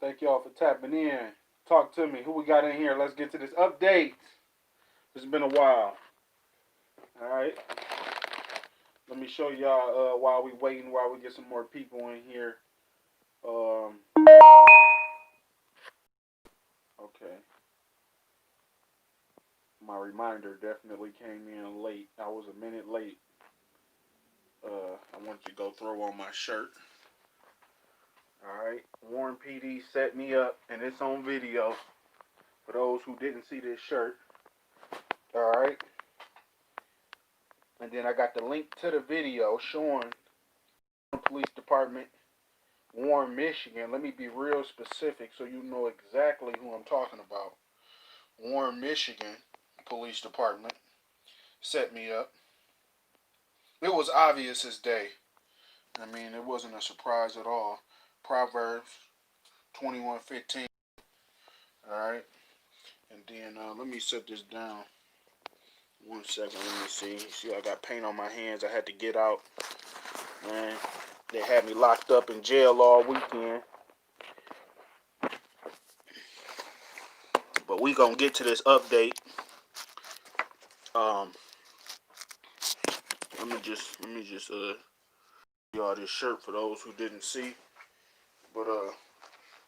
Thank y'all for tapping in. Talk to me. Who we got in here? Let's get to this update. It's been a while. All right. Let me show y'all while we waiting, while we get some more people in here. Okay. My reminder definitely came in late. I was a minute late. I want to go throw on my shirt. All right. Warren PD set me up, and it's on video for those who didn't see this shirt. All right. And then I got the link to the video showing the police department, Warren, Michigan. Let me be real specific so you know exactly who I'm talking about. Warren, Michigan Police Department set me up. It was obvious as day. I mean, it wasn't a surprise at all. Proverbs 21:15. All right. And then let me set this down. 1 second. Let me see. See, I got paint on my hands. I had to get out. Man, they had me locked up in jail all weekend. But we gonna get to this update. Let me just y'all this shirt for those who didn't see. But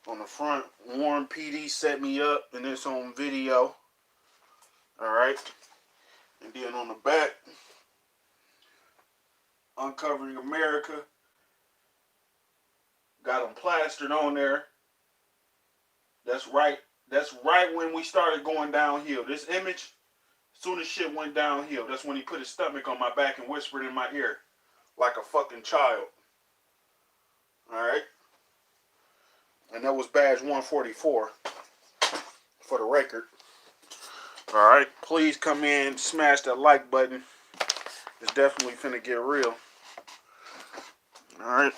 on the front, Warren PD set me up, and it's on video. All right. And then on the back, Uncovering America. Got them plastered on there. That's right. That's right when we started going downhill. This image, as soon as shit went downhill, that's when he put his stomach on my back and whispered in my ear like a fucking child. Alright? And that was badge 144 for the record. Alright? Please come in, smash that like button. It's definitely finna get real. Alright?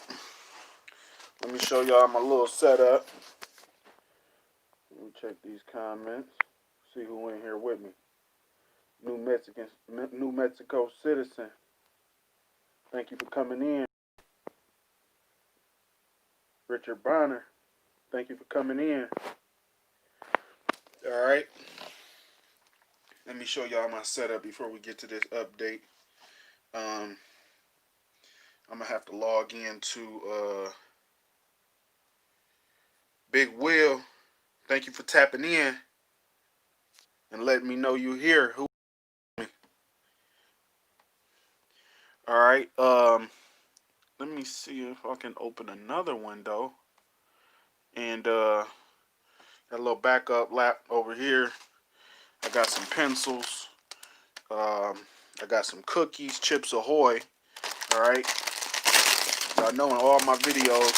Let me show y'all my little setup. Let me check these comments. See who in here with me. New Mexico citizen. Thank you for coming in. Richard Bonner. Thank you for coming in. Alright. Let me show y'all my setup before we get to this update. I'm going to have to log into Big Will. Thank you for tapping in and letting me know you're here. Who? Alright. Let me see if I can open another window. And that little backup lap over here. I got some pencils. I got some cookies, Chips Ahoy. Alright. I know in all my videos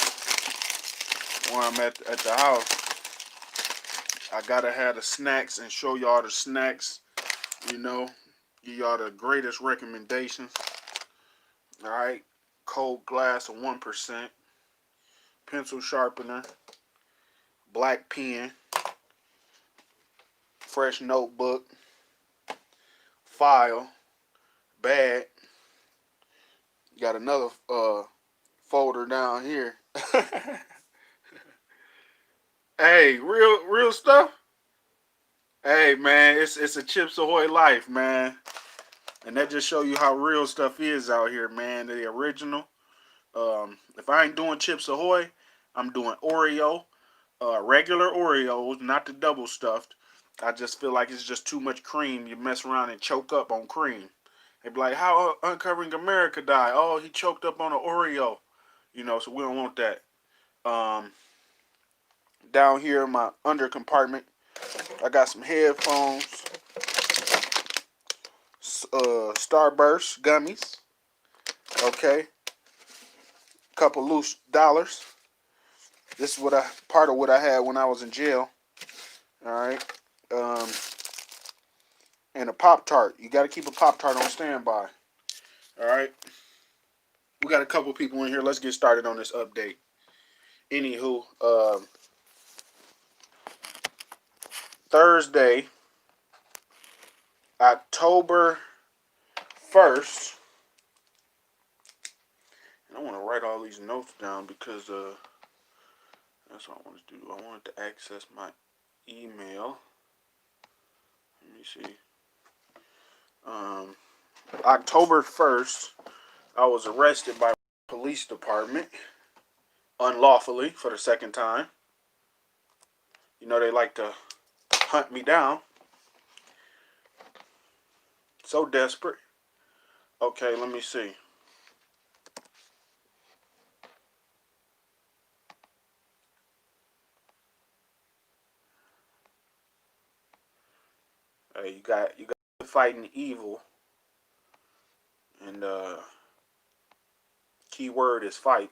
when I'm at the house, I gotta have the snacks and show y'all the snacks. You know, give y'all the greatest recommendations. Alright. Cold glass of 1%. Pencil sharpener. Black pen. Fresh notebook. File. Bag. Got another folder down here. Hey, real stuff. Hey man, it's a Chips Ahoy life, man. And that just show you how real stuff is out here, man. The original. If I ain't doing Chips Ahoy, I'm doing Oreo, regular Oreos, not the double stuffed. I just feel like it's just too much cream. You mess around and choke up on cream. They be like, how Uncovering America died? Oh, he choked up on an Oreo. You know, so we don't want that. Down here in my under compartment, I got some headphones, Starburst gummies, okay, couple loose dollars. This is part of what I had when I was in jail. All right, and a Pop-Tart. You got to keep a Pop-Tart on standby. All right, we got a couple people in here. Let's get started on this update. Anywho, Thursday, October 1st. And I want to write all these notes down because That's what I wanted to do. I wanted to access my email. Let me see. October 1st, I was arrested by the police department unlawfully for the second time. You know, they like to hunt me down. So desperate. Okay, let me see. Hey, you got fighting evil, and key word is fight.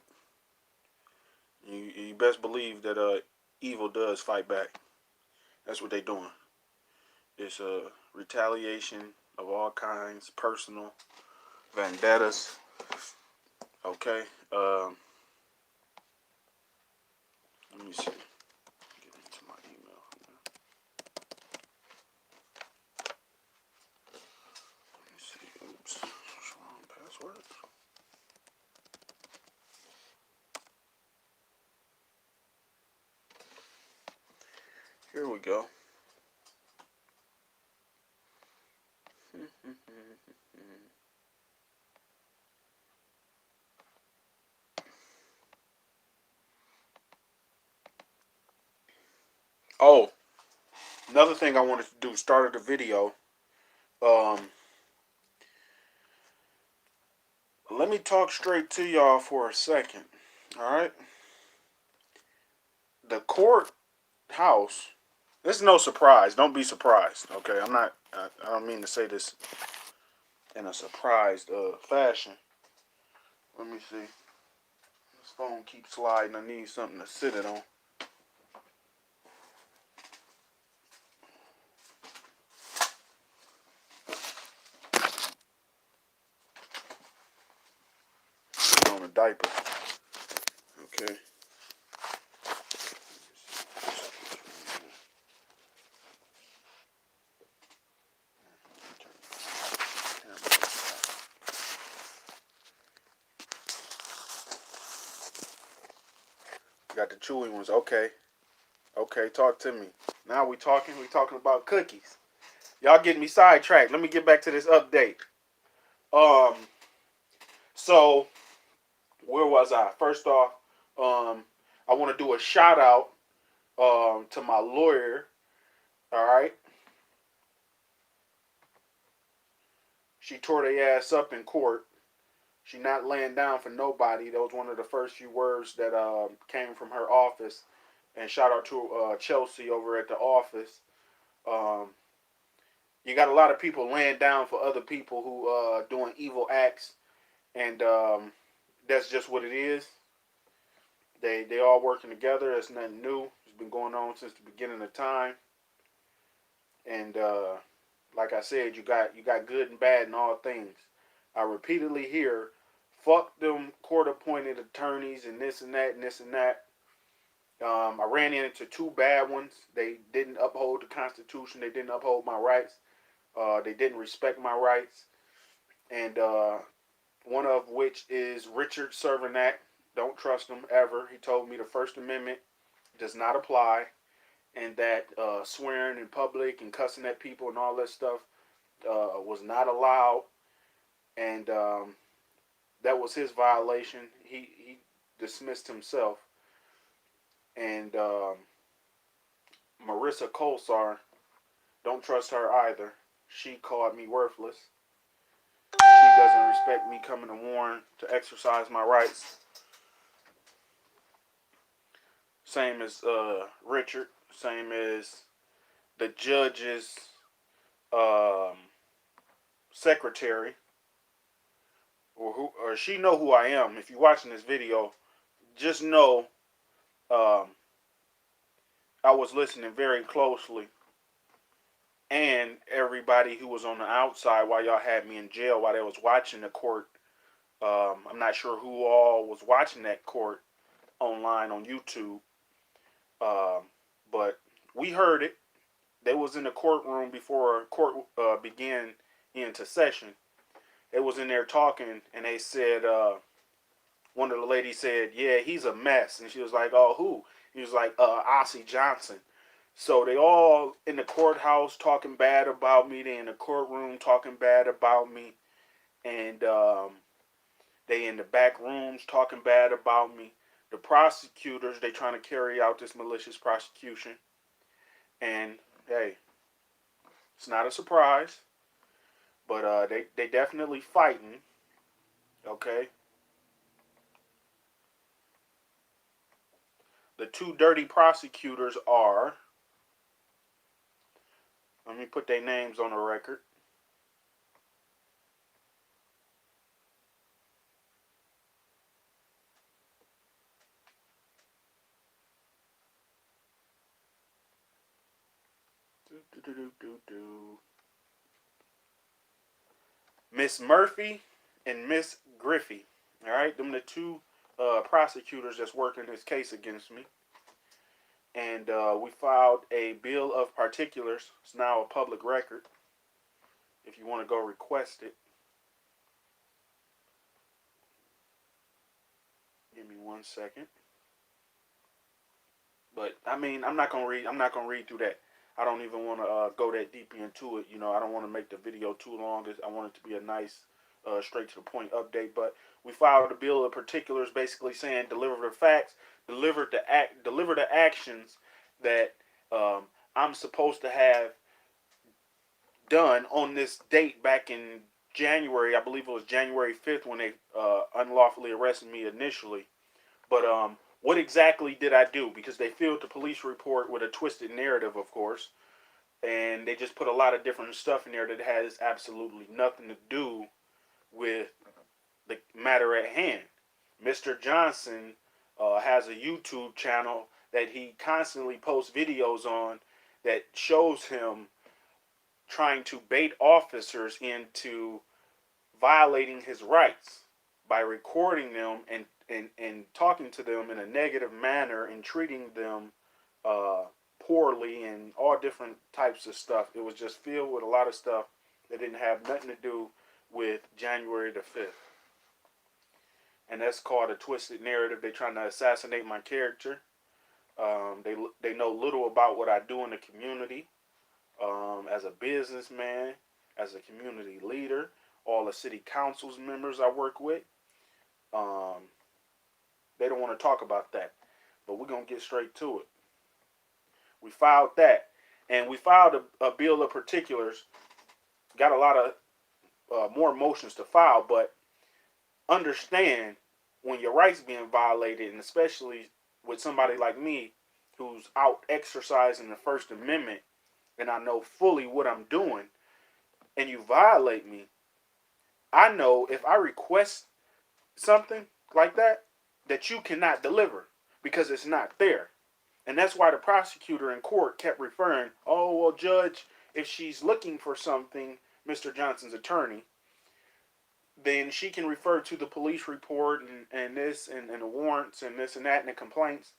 You best believe that evil does fight back. That's what they doing. It's retaliation of all kinds, personal vendettas. Okay. Let me see. Get into my email. Let me see. Oops. Wrong password. Here we go. Oh, another thing I wanted to do, started the video. Let me talk straight to y'all for a second. All right. The courthouse. This is no surprise. Don't be surprised. Okay, I'm not. I don't mean to say this in a surprised fashion. Let me see. This phone keeps sliding. I need something to sit it on. Put on a diaper. Okay. Got the chewy ones. Okay. Okay, talk to me. Now we talking. We talking about cookies. Y'all getting me sidetracked. Let me get back to this update. Um. So where was I? First off, I want to do a shout out to my lawyer. All right. She tore their ass up in court. She not laying down for nobody. That was one of the first few words that came from her office. And shout out to Chelsea over at the office. Um, you got a lot of people laying down for other people who doing evil acts, and that's just what it is. They all working together. It's nothing new. It's been going on since the beginning of time. And like I said, you got good and bad in all things. I repeatedly hear, "Fuck them court-appointed attorneys and this and that and this and that." I ran into two bad ones. They didn't uphold the Constitution. They didn't uphold my rights. They didn't respect my rights. And one of which is Richard Cervenak. Don't trust him ever. He told me the First Amendment does not apply, and that swearing in public and cussing at people and all that stuff was not allowed. And that was his violation. He dismissed himself. And Marissa Colsar, don't trust her either. She called me worthless. She doesn't respect me coming to Warren to exercise my rights. Same as Richard. Same as the judge's um, secretary, or she know who I am. If you're watching this video, just know um, I was listening very closely, and everybody who was on the outside while y'all had me in jail while they was watching the court. I'm not sure who all was watching that court online on YouTube, um, but we heard it. They was in the courtroom before court began into session. They was in there talking, and they said one of the ladies said, "Yeah, he's a mess," and she was like, "Oh, who?" He was like Ossie Johnson. So they all in the courthouse talking bad about me. They in the courtroom talking bad about me, and they in the back rooms talking bad about me. The prosecutors, they trying to carry out this malicious prosecution, and hey, it's not a surprise, but they definitely fighting. Okay, the two dirty prosecutors are. Let me put their names on the record. Miss Murphy and Miss Griffey. All right, them the two prosecutors that's working this case against me. And we filed a bill of particulars. It's now a public record. If you want to go request it, give me 1 second. But I mean, I'm not gonna read. I'm not gonna read through that. I don't even want to go that deep into it. You know, I don't want to make the video too long. I want it to be a nice, straight to the point update. But we filed a bill of particulars, basically saying deliver the facts, deliver the actions that um, I'm supposed to have done on this date back in January. I believe it was January 5th when they unlawfully arrested me initially. But what exactly did I do? Because they filled the police report with a twisted narrative, of course, and they just put a lot of different stuff in there that has absolutely nothing to do with the matter at hand. Mr. Johnson has a YouTube channel that he constantly posts videos on that shows him trying to bait officers into violating his rights by recording them and talking to them in a negative manner and treating them uh, poorly and all different types of stuff. It was just filled with a lot of stuff that didn't have nothing to do with January the 5th. And that's called a twisted narrative. They're trying to assassinate my character. They know little about what I do in the community, as a businessman, as a community leader, all the city council's members I work with. Um, they don't want to talk about that, but we're gonna get straight to it. We filed that, and we filed a bill of particulars. Got a lot of more motions to file, but understand when your rights being violated, and especially with somebody like me who's out exercising the First Amendment, and I know fully what I'm doing, and you violate me, I know if I request something like that, that you cannot deliver because it's not there. And that's why the prosecutor in court kept referring, oh, well, Judge, if she's looking for something, Mr. Johnson's attorney, then she can refer to the police report and this and the warrants and this and that and the complaints.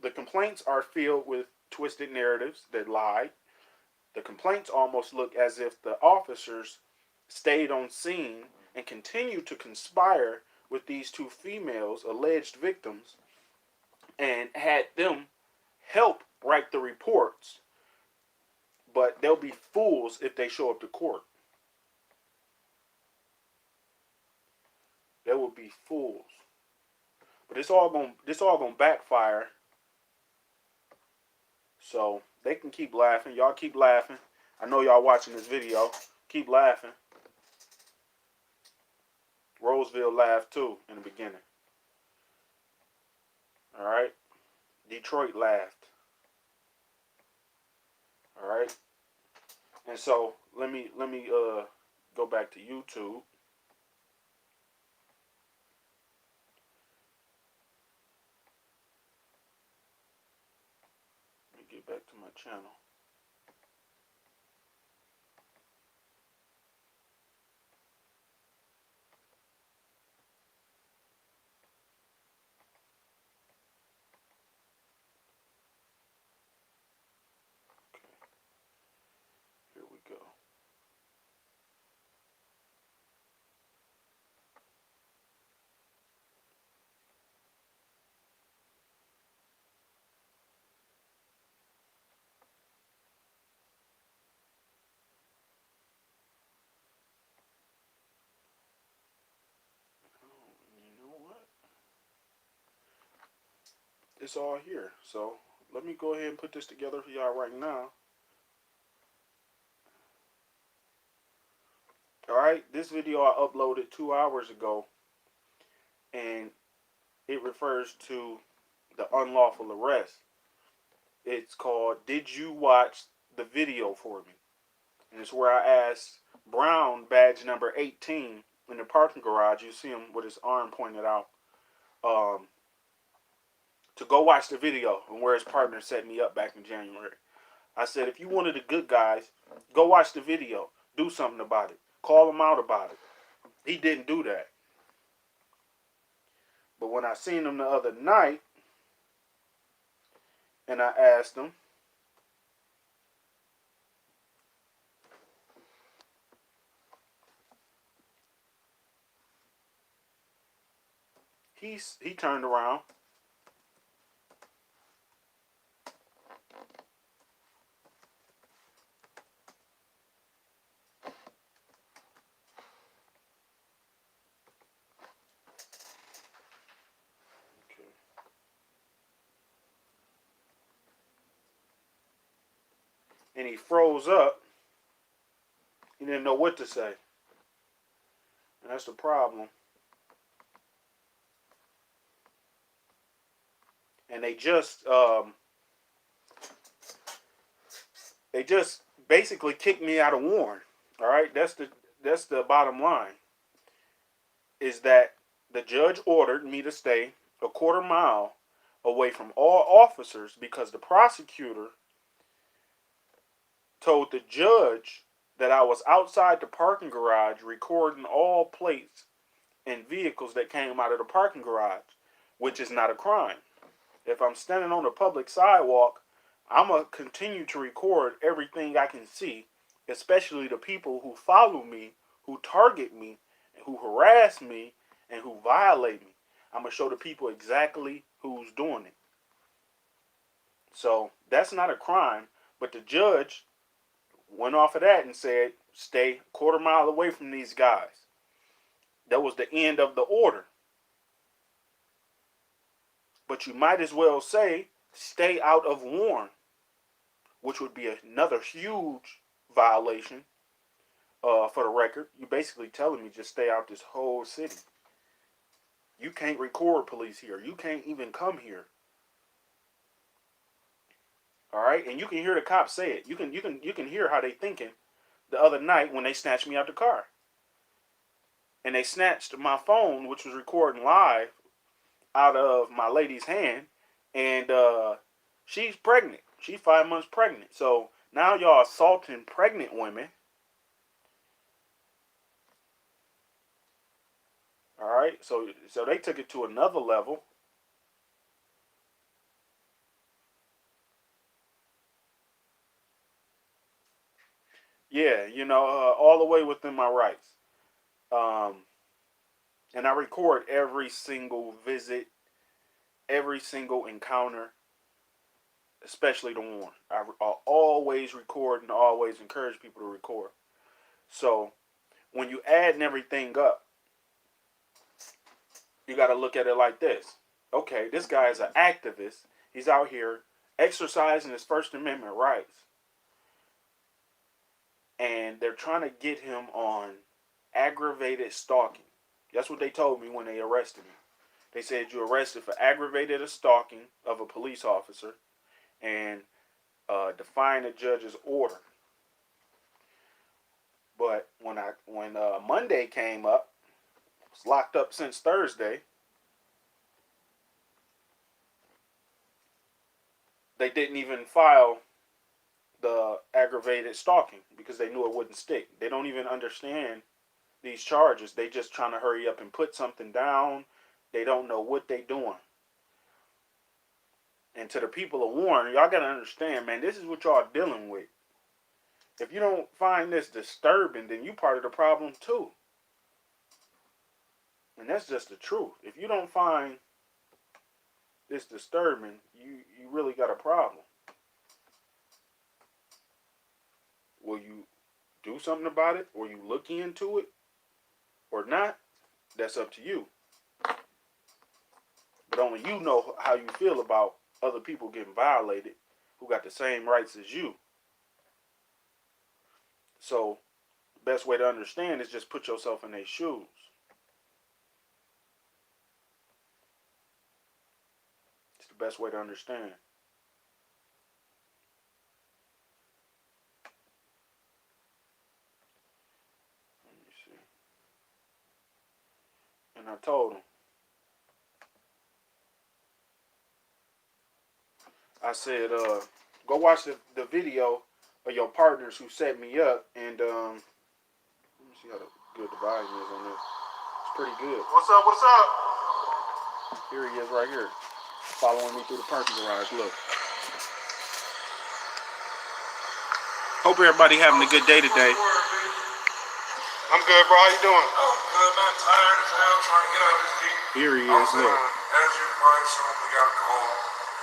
The complaints are filled with twisted narratives that lie. The complaints almost look as if the officers stayed on scene and continued to conspire with these two females, alleged victims, and had them help write the reports. But they'll be fools if they show up to court. They will be fools. But this all gonna backfire. So they can keep laughing. Y'all keep laughing. I know y'all watching this video. Keep laughing. Roseville laughed too in the beginning. All right. Detroit laughed. All right. And so let me go back to YouTube. Let me get back to my channel. Here we go. it's all here. So let me go ahead and put this together for y'all right now. All right, this video I uploaded 2 hours ago, and it refers to the unlawful arrest. It's called "Did You Watch the Video for Me?" And it's where I asked Brown, badge number 18, in the parking garage. You see him with his arm pointed out. Um, to go watch the video, and where his partner set me up back in January. I said, if you one of the good guys, go watch the video. Do something about it. Call him out about it. He didn't do that. But when I seen him the other night, and I asked him, he turned around. Okay. And he froze up. He didn't know what to say. And that's the problem. And they just basically kicked me out of Warren. All right, that's the bottom line. Is that the judge ordered me to stay a quarter mile away from all officers because the prosecutor told the judge that I was outside the parking garage recording all plates and vehicles that came out of the parking garage, which is not a crime. If I'm standing on a public sidewalk, I'm going to continue to record everything I can see, especially the people who follow me, who target me, who harass me, and who violate me. I'm going to show the people exactly who's doing it. So that's not a crime, but the judge went off of that and said, stay a quarter mile away from these guys. That was the end of the order. But you might as well say, stay out of Warren, which would be another huge violation. For the record, you basically telling me just stay out this whole city. You can't record police here. You can't even come here. All right, and you can hear the cops say it. You can hear how they thinking the other night when they snatched me out the car. And they snatched my phone, which was recording live, out of my lady's hand, and she's pregnant. She's 5 months pregnant. So now y'all assaulting pregnant women. All right, so they took it to another level. Yeah, all the way within my rights. Um, and I record every single visit, every single encounter, especially the one. I always record and always encourage people to record. So when you add everything up, you got to look at it like this. Okay, this guy is an activist. He's out here exercising his First Amendment rights. And they're trying to get him on aggravated stalking. That's what they told me when they arrested me. They said you're arrested for aggravated stalking of a police officer and defying a judge's order. But when Monday came up, I was locked up since Thursday. They didn't even file the aggravated stalking because they knew it wouldn't stick. They don't even understand these charges. They just trying to hurry up and put something down. They don't know what they doing. And to the people of Warren, y'all gotta understand, man, this is what y'all dealing with. If you don't find this disturbing, then you part of the problem too. And that's just the truth. If you don't find this disturbing, you really got a problem. Will you do something about it? Will you look into it? Or not? That's up to you. But only you know how you feel about other people getting violated who got the same rights as you. So, best way to understand is just put yourself in their shoes. It's the best way to understand. Let me see. And I told him, I said, go watch the video of your partners who set me up, and let me see how good the volume is on this. It's pretty good. What's up? What's up? Here he is right here, following me through the parking garage. Look. Hope everybody having a good day today. I'm good, bro. How you doing? Oh, good, man. Tired as hell trying to get out of this heat. Here he is, look. As you probably assume, we got a call.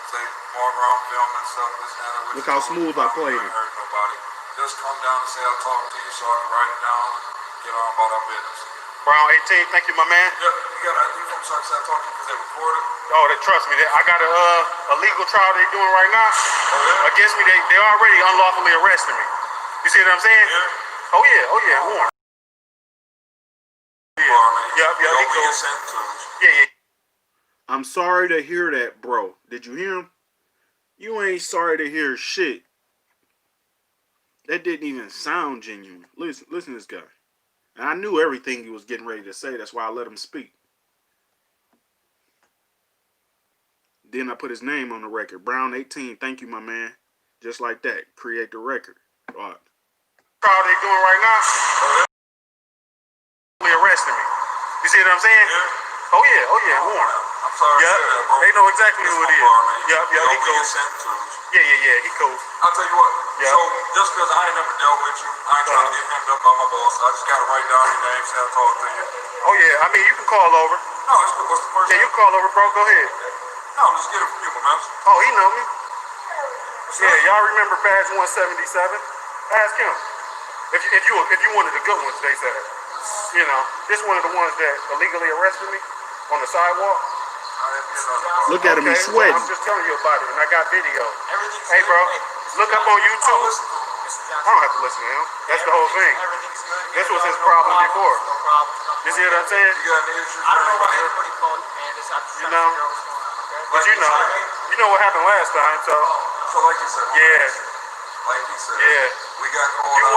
Say, Barbara, I'm filming stuff. This and that. Look how smooth I played it. Hurt nobody. Just come down and say I'll talk to you so I can write it down and get on about our business. Brown 18, thank you, my man. Yeah, you got ID from Success. I talked to you because they recorded. Oh, trust me. I got a legal trial they doing right now. Oh, yeah? Against me. They already unlawfully arrested me. You see what I'm saying? Yeah. Oh, yeah, warrant. Yeah, he cool. Yeah. I'm sorry to hear that, bro. Did you hear him? You ain't sorry to hear shit. That didn't even sound genuine. Listen to this guy. And I knew everything he was getting ready to say. That's why I let him speak. Then I put his name on the record. Brown 18, thank you, my man. Just like that. Create the record. All right. Trial they doing right now. They arrested me. You see what I'm saying? Yeah. Oh, yeah, warrant. I'm sorry. Yeah, they know exactly who it is. Yeah, he cool. Yeah, he cool. I'll tell you what. Yeah. So, just because I ain't never dealt with you, I ain't trying to get hemmed up on my boss. I just got to write down your name, say I'll talk to you. Oh, yeah. I mean, you can call over. No, it's good. What's the first Yeah, you can call over, bro. Go ahead. No, I'm just getting from you, man. Oh, he know me. Yeah, y'all remember badge 177? Ask him. If you wanted the good ones, they said. You know, this one of the ones that illegally arrested me on the sidewalk. Look at him, he's sweating. I'm just telling you about it, and I got video. Hey, bro, look up on YouTube. I don't have to listen to him. That's the whole thing. This was his problem before. You see what I'm saying? You got any issues? I don't know why everybody called you, man. You know? But you know what happened last time, so. So like you said. Like you said. Yeah. We got called You out.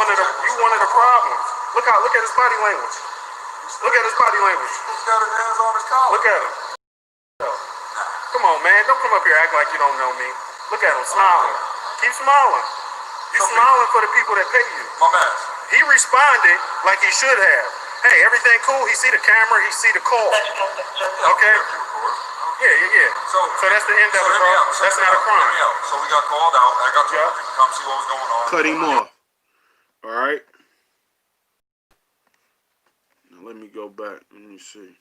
one of the problems. Look at his body language. Look at his body language. He's got his hands on his collar. Look at him. Come on, man. Don't come up here acting like you don't know me. Look at him smiling. Keep smiling. You smiling for the people that pay you. My man. He responded like he should have. Hey, everything cool? He see the camera. He see the call. Okay? Yeah. So that's the end of it, bro. That's not a crime. So we got called out. I got told to come see what was going on. Cut him off. All right. Now let me go back. Let me see.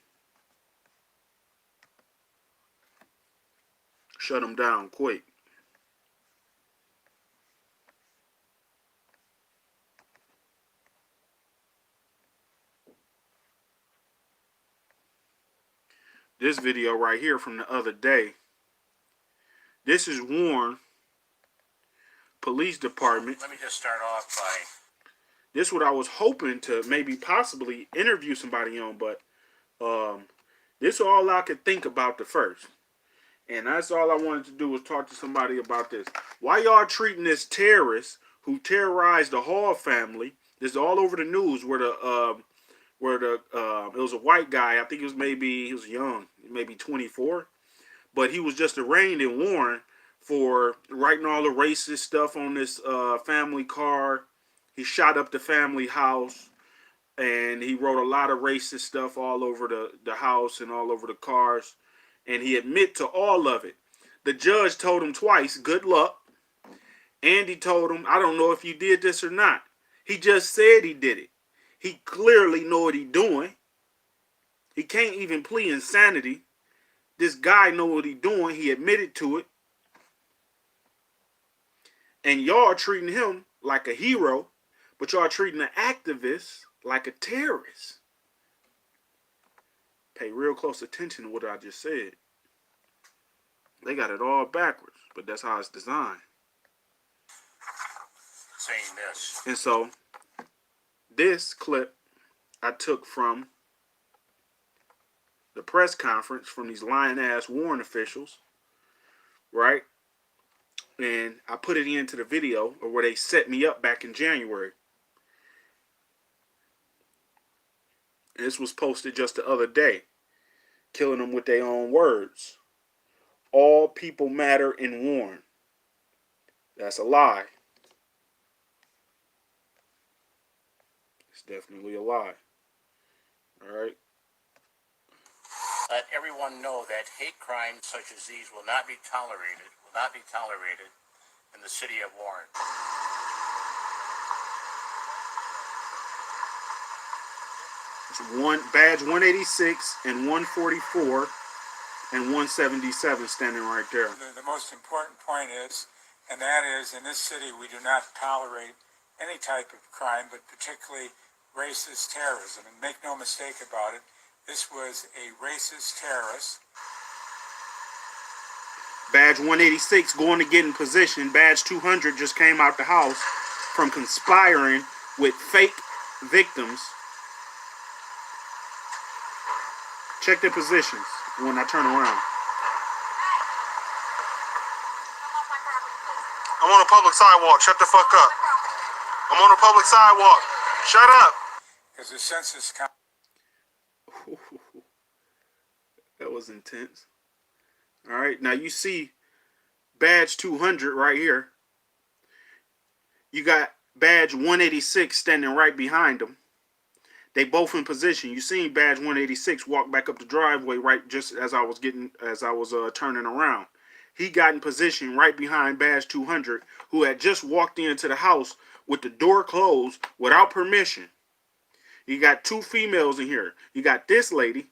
Shut him down quick. This video right here from the other day. This is Warren Police Department. Let me just start off by... This is what I was hoping to maybe possibly interview somebody on, but this is all I could think about the first. And that's all I wanted to do was talk to somebody about this. Why y'all treating this terrorist who terrorized the Hall family? This is all over the news where it was a white guy. I think he was young, maybe 24. But he was just arraigned in Warren for writing all the racist stuff on this family car. He shot up the family house, and he wrote a lot of racist stuff all over the house and all over the cars. And he admit to all of it. The judge told him twice, good luck. And he told him, I don't know if you did this or not. He just said he did it. He clearly know what he doing. He can't even plead insanity. This guy know what he doing. He admitted to it. And y'all treating him like a hero, but y'all treating the activist like a terrorist. Pay real close attention to what I just said. They got it all backwards, but that's how it's designed. Saying this. And so, this clip I took from the press conference from these lying-ass Warren officials, right? And I put it into the video of where they set me up back in January. And this was posted just the other day, killing them with their own words. All people matter in Warren. That's a lie. It's definitely a lie. All right. Let everyone know that hate crimes such as these will not be tolerated in the city of Warren. It's badge 186 and 144 and 177 standing right there. The most important point is, and that is, in this city we do not tolerate any type of crime, but particularly racist terrorism. And make no mistake about it, this was a racist terrorist. Badge 186 going to get in position. Badge 200 just came out the house from conspiring with fake victims. Check their positions when I turn around. I'm on a public sidewalk. Shut the fuck up. I'm on a public sidewalk. Shut up. Because the census count. That was intense. All right, now you see badge 200 right here. You got badge 186 standing right behind them. They both in position. You seen badge 186 walk back up the driveway right just as I was turning around. He got in position right behind badge 200, who had just walked into the house with the door closed without permission. You got two females in here. You got this lady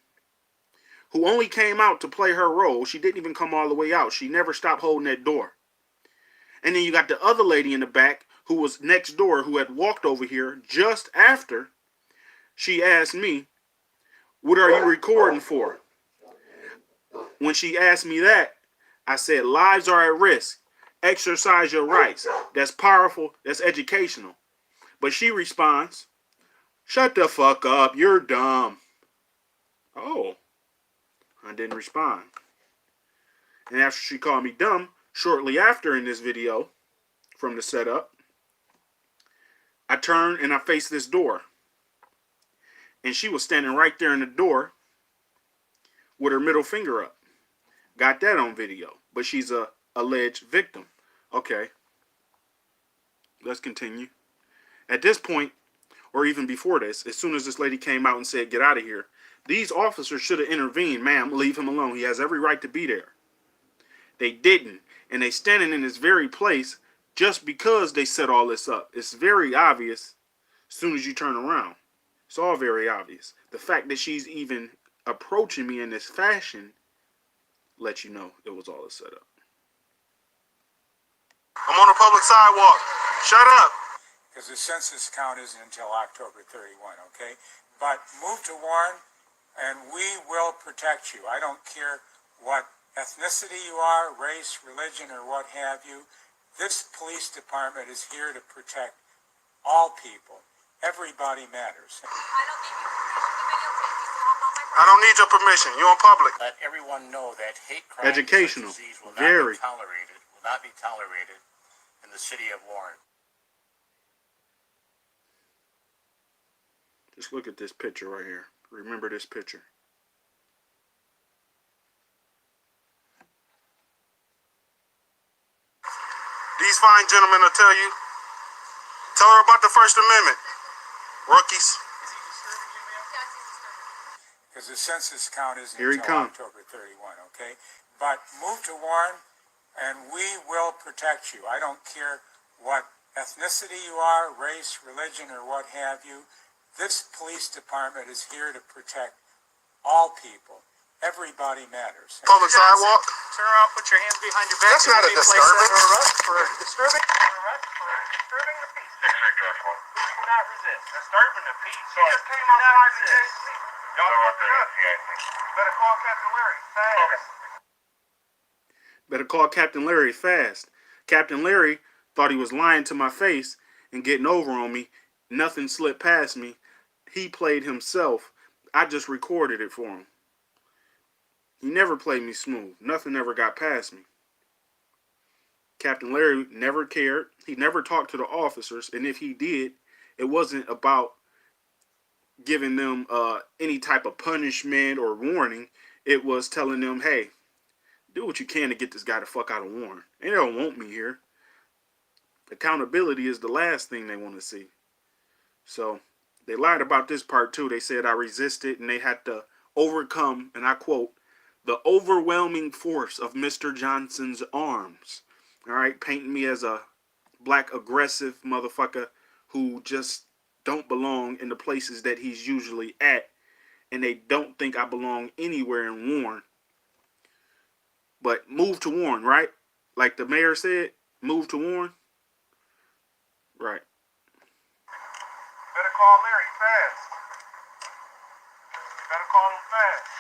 who only came out to play her role. She didn't even come all the way out. She never stopped holding that door. And then you got the other lady in the back who was next door, who had walked over here just after she asked me, "What are you recording for?" When she asked me that, I said, "Lives are at risk. Exercise your rights." That's powerful. That's educational. But she responds, "Shut the fuck up. You're dumb." Oh, I didn't respond. And after she called me dumb, shortly after in this video from the setup, I turned and I faced this door. And she was standing right there in the door with her middle finger up. Got that on video. But she's a alleged victim. Okay. Let's continue. At this point, or even before this, as soon as this lady came out and said, "Get out of here," these officers should have intervened. "Ma'am, leave him alone. He has every right to be there." They didn't. And they standing in this very place just because they set all this up. It's very obvious as soon as you turn around. It's all very obvious. The fact that she's even approaching me in this fashion lets you know it was all a setup. I'm on a public sidewalk. Shut up. Because the census count isn't until October 31, okay? But move to Warren, and we will protect you. I don't care what ethnicity you are, race, religion, or what have you. This police department is here to protect all people. Everybody matters. I don't need your permission. You're on public. Let everyone know that hate crimes Educational. such as these will Very. not be tolerated in the city of Warren. Just look at this picture right here. Remember this picture. These fine gentlemen will tell you. Tell her about the First Amendment. Rookies. Because the census count isn't Here he until comes. October 31, okay? But move to Warren, and we will protect you. I don't care what ethnicity you are, race, religion, or what have you. This police department is here to protect all people. Everybody matters. Public sidewalk. Turn around, put your hands behind your back. That's not a disturbance. For disturbing the peace. We do not resist. Disturbing the peace. So you just came outside to chase me. Y'all fucked it up. Better call Captain Larry. Thanks. Better call Captain Larry fast. Captain Larry thought he was lying to my face and getting over on me. Nothing slipped past me. He played himself. I just recorded it for him. He never played me smooth. Nothing ever got past me. Captain Larry never cared. He never talked to the officers. And if he did, it wasn't about giving them any type of punishment or warning. It was telling them, hey, do what you can to get this guy the fuck out of Warren. They don't want me here. Accountability is the last thing they want to see. So they lied about this part too. They said I resisted and they had to overcome, and I quote, the overwhelming force of Mr. Johnson's arms. All right, painting me as a black aggressive motherfucker who just don't belong in the places that he's usually at, and they don't think I belong anywhere in Warren. But move to Warren, right? Like the mayor said, move to Warren. Right. Better call Larry fast. Better call him fast.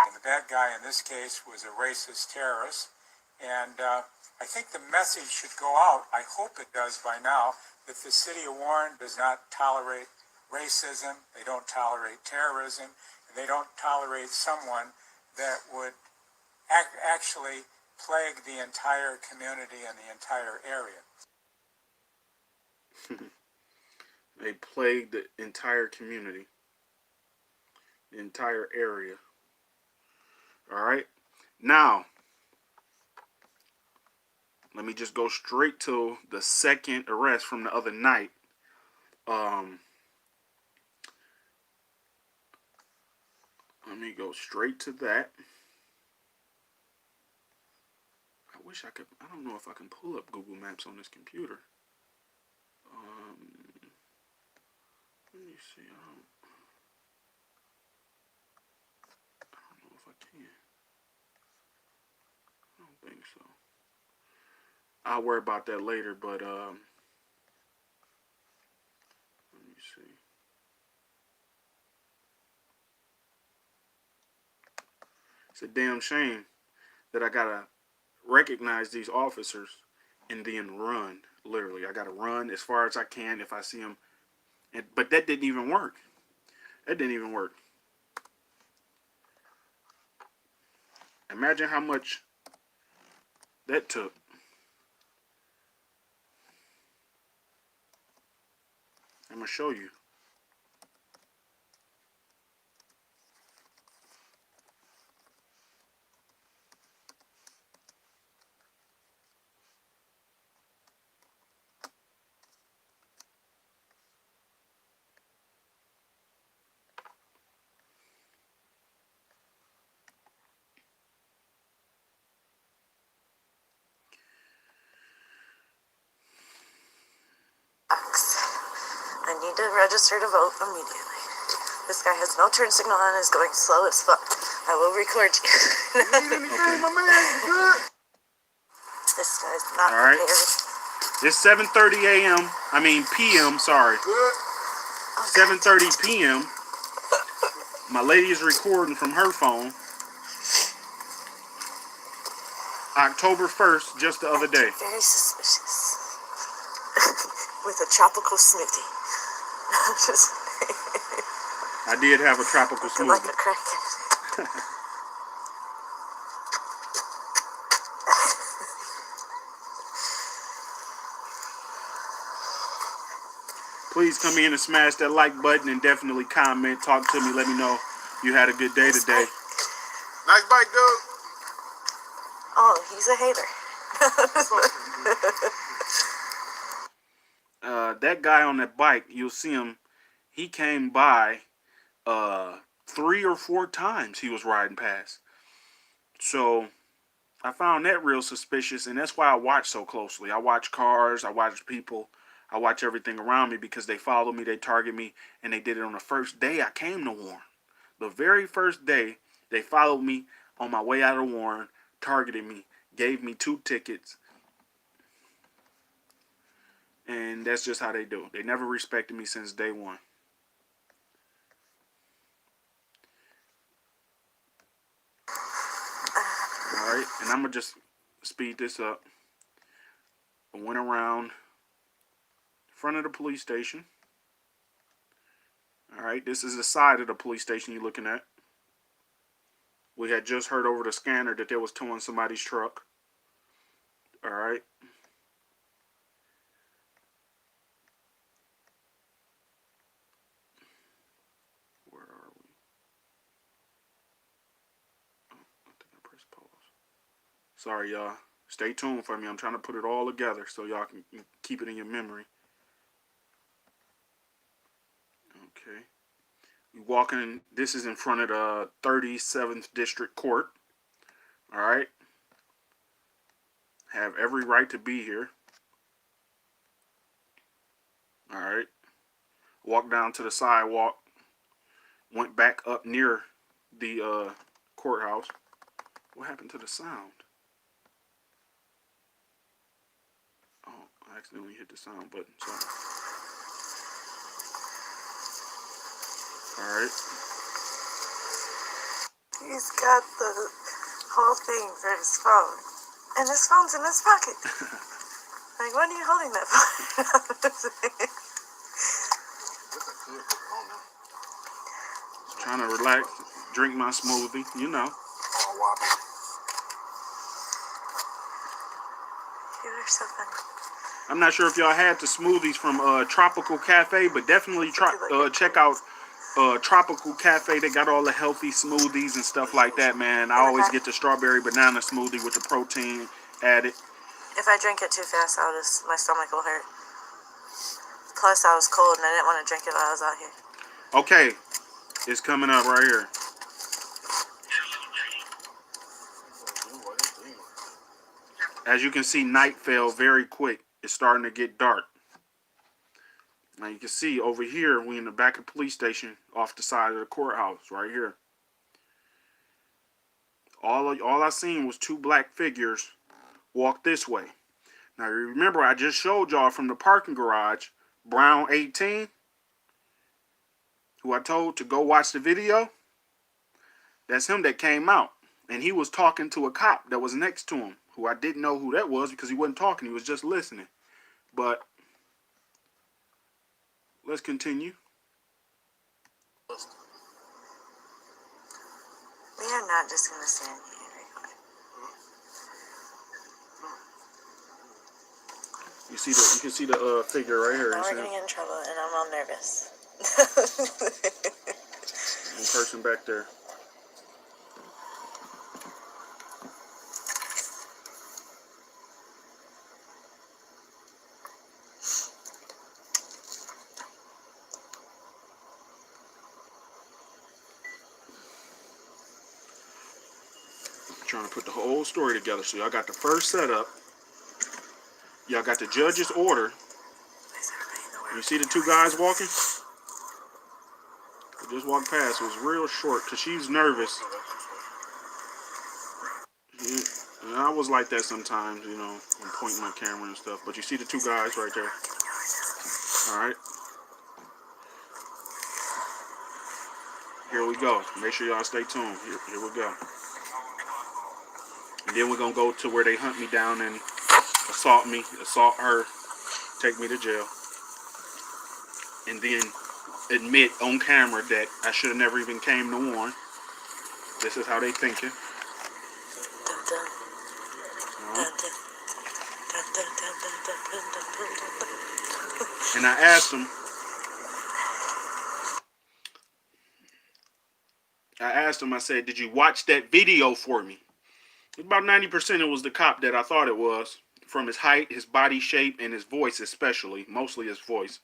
And the bad guy in this case was a racist terrorist. And I think the message should go out, I hope it does by now, that the city of Warren does not tolerate racism, they don't tolerate terrorism, and they don't tolerate someone that would actually plague the entire community and the entire area. They plagued the entire community, the entire area. All right. Now, let me just go straight to the second arrest from the other night. Let me go straight to that. I wish I could. I don't know if I can pull up Google Maps on this computer. Let me see. I don't know if I can. I don't think so. I'll worry about that later, but let me see. It's a damn shame that I gotta recognize these officers and then run. Literally, I gotta run as far as I can if I see them. But that didn't even work. That didn't even work. Imagine how much that took. I'm gonna show you. I need to register to vote immediately. This guy has no turn signal on and is going slow as fuck. I will record you. This guy's not All right. prepared. It's 7:30 a.m. I mean p.m. Sorry. 7:30 p.m. My lady is recording from her phone. October 1st, just the other day. Very suspicious. With a tropical smoothie. Just I did have a tropical looking like smoothie. a crackhead. Please come in and smash that like button and definitely comment. Talk to me. Let me know you had a good day today. Nice bike, dude. Oh, he's a hater. That guy on that bike, you'll see him. He came by 3 or 4 times he was riding past. So I found that real suspicious, and that's why I watch so closely. I watch cars, I watch people, I watch everything around me because they follow me, they target me, and they did it on the first day I came to Warren. The very first day, they followed me on my way out of Warren, targeted me, gave me 2 tickets, and that's just how they do. They never respected me since day one. right, and I'm gonna just speed this up. I went around in front of the police station. All right, this is the side of the police station you're looking at. We had just heard over the scanner that there was towing somebody's truck. All right. Where are we? Oh, I think I pressed pause. Sorry, y'all. Stay tuned for me. I'm trying to put it all together so y'all can keep it in your memory. Okay. We walking in. This is in front of the 37th District Court. All right. Have every right to be here. All right. Walked down to the sidewalk. Went back up near the courthouse. What happened to the sound? Oh, I accidentally hit the sound button. Sorry. All right. He's got the whole thing for his phone. And his phone's in his pocket. Like, when are you holding that phone? Trying to relax, drink my smoothie, you know. You are so funny. I'm not sure if y'all had the smoothies from Tropical Cafe, but definitely check out Tropical Cafe. They got all the healthy smoothies and stuff like that, man. I always get the strawberry banana smoothie with the protein added. If I drink it too fast, my stomach will hurt. Plus, I was cold and I didn't want to drink it while I was out here. Okay, it's coming up right here. As you can see, night fell very quick. It's starting to get dark. Now you can see over here, we in the back of the police station off the side of the courthouse right here. All I seen was two black figures walk this way. Now remember, I just showed y'all from the parking garage, Brown 18, who I told to go watch the video. That's him that came out. And he was talking to a cop that was next to him, who I didn't know who that was because he wasn't talking. He was just listening. But let's continue. We are not just going to stand here and record. You can see the figure right here. Now we're going to get in trouble, and I'm all nervous. One person back there. Trying to put the whole story together. So y'all got the first setup. Y'all got the judge's order. You see the two guys walking? They just walked past. It was real short because she's nervous. Yeah, and I was like that sometimes, you know, I'm pointing my camera and stuff. But you see the two guys right there. All right. Here we go. Make sure y'all stay tuned. Here we go. And then we're going to go to where they hunt me down and assault her, take me to jail. And then admit on camera that I should have never even came to warn. This is how they thinking. And I asked them, I said, did you watch that video for me? About 90% it was the cop that I thought it was, from his height, his body shape, and his voice especially, mostly his voice.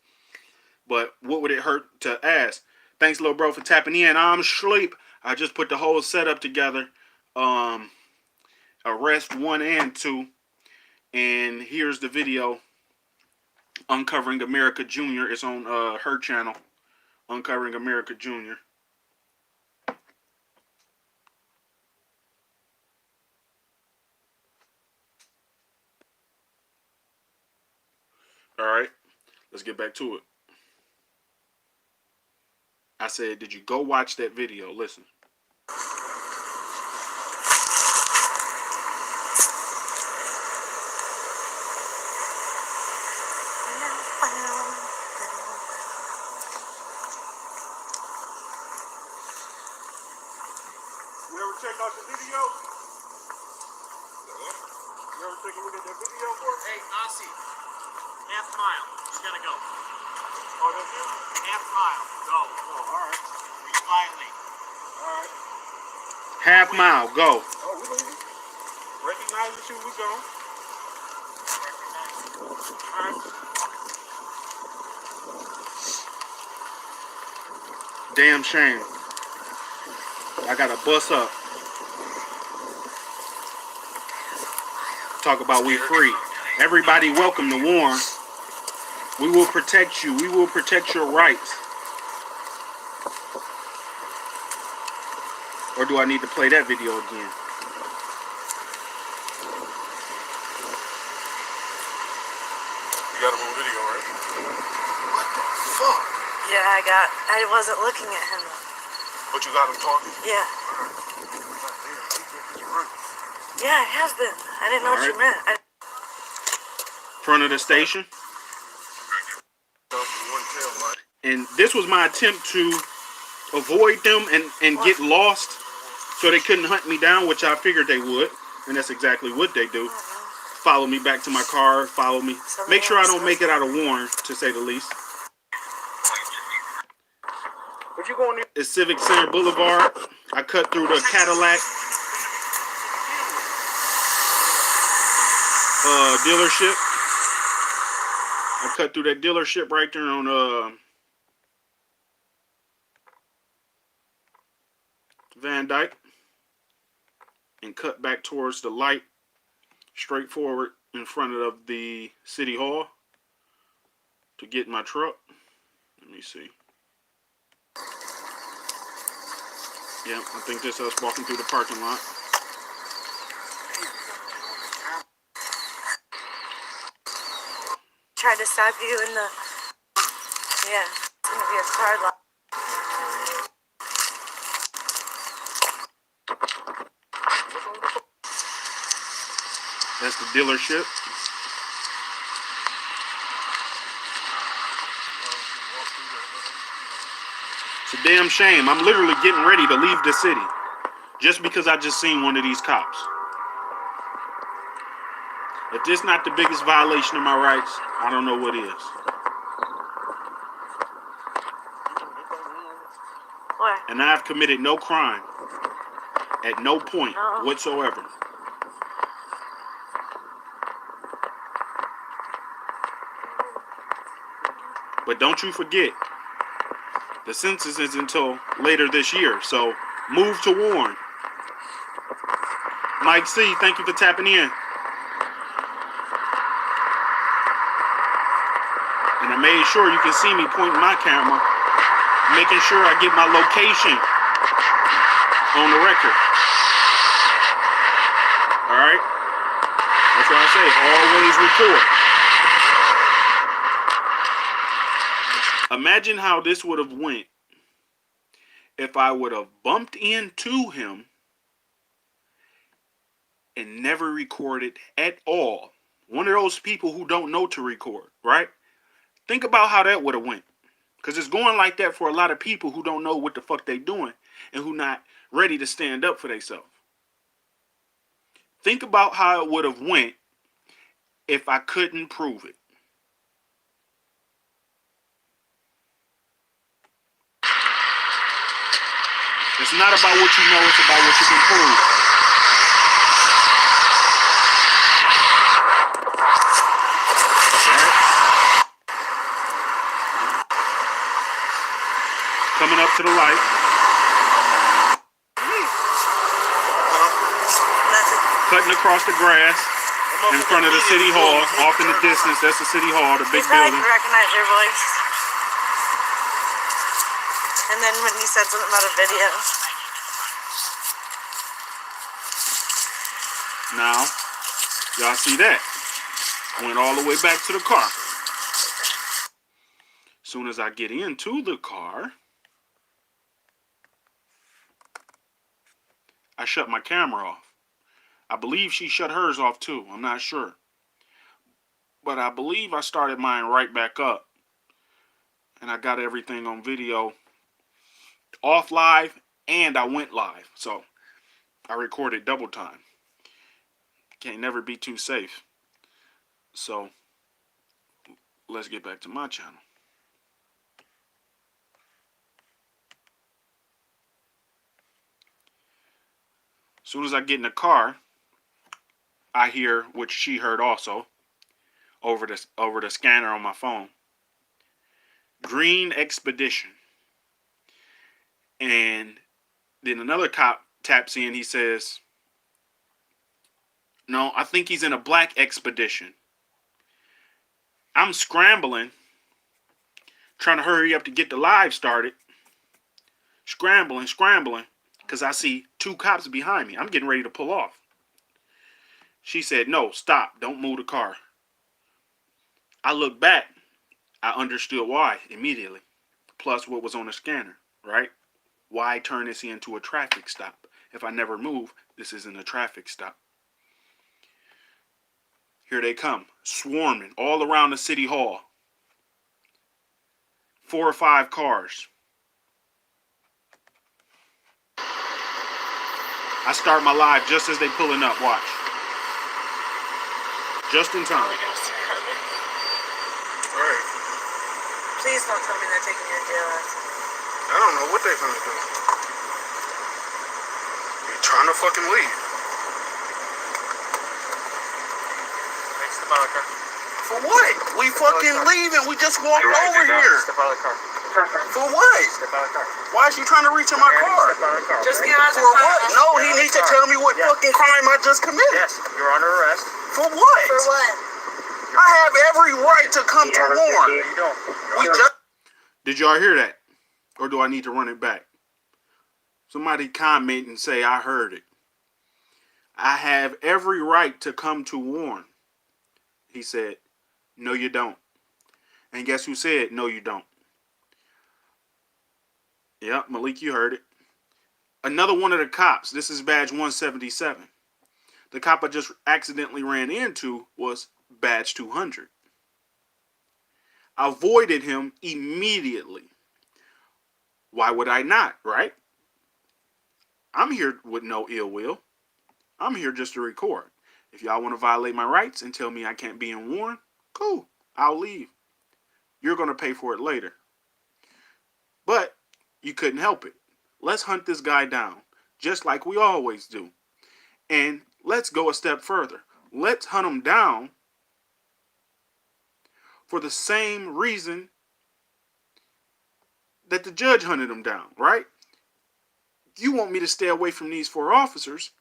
But what would it hurt to ask? Thanks, little bro, for tapping in. I'm asleep. I just put the whole setup together. Arrest 1 and 2. And here's the video. Uncovering America Jr. It's on her channel. Uncovering America Jr. All right, let's get back to it. I said, did you go watch that video? Listen. You ever check out the video? You ever take a look at that video for me? Hey, Aussie. Half mile. You gotta go. Oh, that's you? Half mile. Go. Oh, all right. You violate. All right. Half mile, go. Oh, we don't recognize you, we go. All right. Damn shame. I got to bus up. Talk about we free. Everybody welcome to Warren. We will protect you. We will protect your rights. Or do I need to play that video again? You got him on video, right? What the fuck? Yeah, I wasn't looking at him. But you got him talking? Yeah. Yeah, I have been. I didn't know what you meant. Front of the station. And this was my attempt to avoid them and get lost so they couldn't hunt me down, which I figured they would. And that's exactly what they do. Follow me back to my car, follow me. Make sure I don't make it out of Warren, to say the least. What you going there? It's Civic Center Boulevard. I cut through the Cadillac dealership. I cut through that dealership right there on Van Dyke and cut back towards the light, straight forward in front of the City Hall to get my truck. Let me see. Yeah, I think this is us walking through the parking lot. Tried to stop you in the... Yeah, it's going to be a car lot. That's the dealership. It's a damn shame. I'm literally getting ready to leave the city just because I just seen one of these cops. If this not the biggest violation of my rights, I don't know what is. What? And I've committed no crime at no point whatsoever. But don't you forget, the census is until later this year, so move to Warren. Mike C., thank you for tapping in. And I made sure you can see me pointing my camera, making sure I get my location on the record. All right? That's what I say, always record. Imagine how this would have went if I would have bumped into him and never recorded at all. One of those people who don't know to record, right? Think about how that would have went. Because it's going like that for a lot of people who don't know what the fuck they doing and who not ready to stand up for themselves. Think about how it would have went if I couldn't prove it. It's not about what you know, it's about what you can prove. Right? Coming up to the light. Cutting across the grass in front of the City Hall. Off in the distance, that's the City Hall, the big I building. can recognize your voice. And then when you said something about a video. Now, y'all see that? Went all the way back to the car. Soon as I get into the car, I shut my camera off. I believe she shut hers off too. I'm not sure. But I believe I started mine right back up. And I got everything on video off live and I went live. So I recorded double time. Can't never be too safe. So let's get back to my channel. As soon as I get in the car, I hear what she heard also over the scanner on my phone. Green Expedition. And then another cop taps in. He says, "No, I think he's in a black Expedition." I'm scrambling, trying to hurry up to get the live started. Scrambling, because I see two cops behind me. I'm getting ready to pull off. She said, "No, stop. Don't move the car." I looked back. I understood why immediately. Plus what was on the scanner, right? Why turn this into a traffic stop? If I never move, this isn't a traffic stop. Here they come, swarming all around the city hall. 4 or 5 cars. I start my live just as they pulling up. Watch. Just in time. Right. Please don't tell me they're taking you to jail. I don't know what they gonna do. They're trying to fucking leave. Step out of the car. For what? We fucking leaving. We just walked over here. Step out of the car. For what? Step out of the car. Why is he trying to reach in my car? Step out of the car. Just get out of the For car. what? No, he needs to tell me what fucking crime I just committed. Yes, you're under arrest. For what? For what? I have every right to come to warn. You don't. We just... Did y'all hear that? Or do I need to run it back? Somebody comment and say, "I heard it." I have every right to come to warn. He said, "No, you don't." And guess who said, "No, you don't"? Yep, Malik, you heard it. Another one of the cops. This is badge 177. The cop I just accidentally ran into was badge 200. I avoided him immediately. Why would I not, right? I'm here with no ill will. I'm here just to record. If y'all want to violate my rights and tell me I can't be in warrant, cool, I'll leave. You're going to pay for it later. But you couldn't help it. Let's hunt this guy down, just like we always do. And let's go a step further. Let's hunt him down for the same reason that the judge hunted him down, right? You want me to stay away from these 4 officers,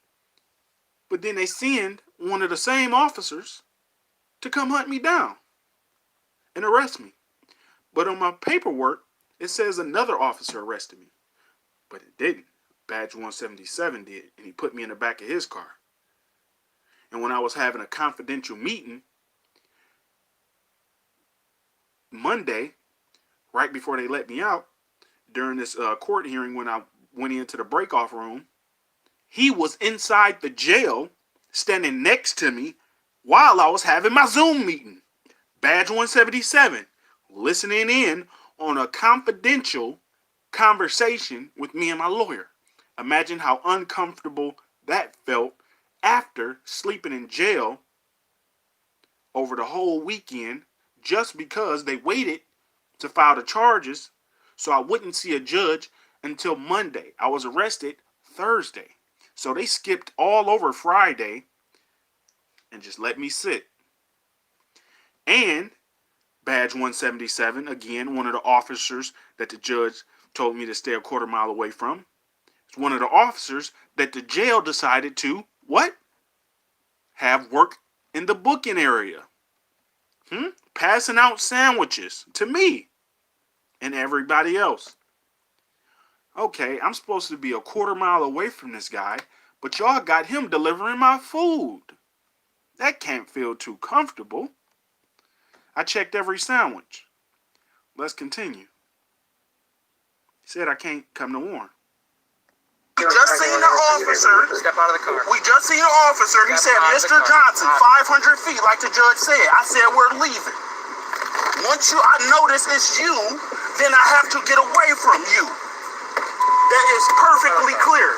but then they send one of the same officers to come hunt me down and arrest me. But on my paperwork, it says another officer arrested me, but it didn't. Badge 177 did, and he put me in the back of his car. And when I was having a confidential meeting Monday, right before they let me out, during this court hearing when I went into the break-off room, he was inside the jail standing next to me while I was having my Zoom meeting. Badge 177, listening in on a confidential conversation with me and my lawyer. Imagine how uncomfortable that felt after sleeping in jail over the whole weekend just because they waited to file the charges so I wouldn't see a judge until Monday. I was arrested Thursday. So they skipped all over Friday and just let me sit. And badge 177, again, one of the officers that the judge told me to stay a quarter mile away from. It's one of the officers that the jail decided to, what? Have work in the booking area. Passing out sandwiches to me and everybody else. Okay, I'm supposed to be a quarter mile away from this guy, but y'all got him delivering my food. That can't feel too comfortable. I checked every sandwich. Let's continue. He said I can't come to warn. We just seen the officer. Step out of the car. We just seen the officer. He said, "Mr. Johnson, 500 feet, like the judge said." I said, "We're leaving." Once I notice it's you, then I have to get away from you. That is perfectly clear.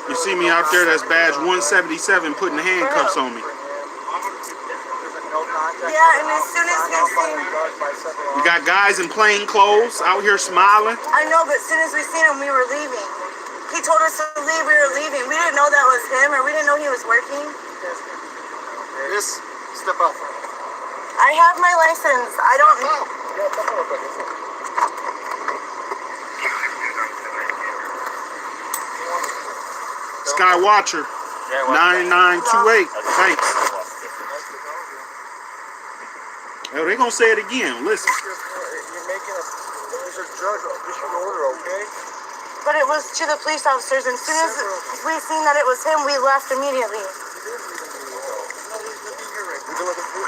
You see me out there, that's badge 177 putting the handcuffs on me. Yeah, and as soon as we seen, We got guys in plain clothes out here smiling. I know, but as soon as we seen him, we were leaving. He told us to leave, we were leaving. We didn't know that was him, or we didn't know he was working. Just step out. I have my license. I don't know. Sky Watcher 9928. Thanks. Oh, they gonna say it again. Listen. You're making a judge issue order, okay? But it was to the police officers, and as soon as we seen that it was him, we left immediately.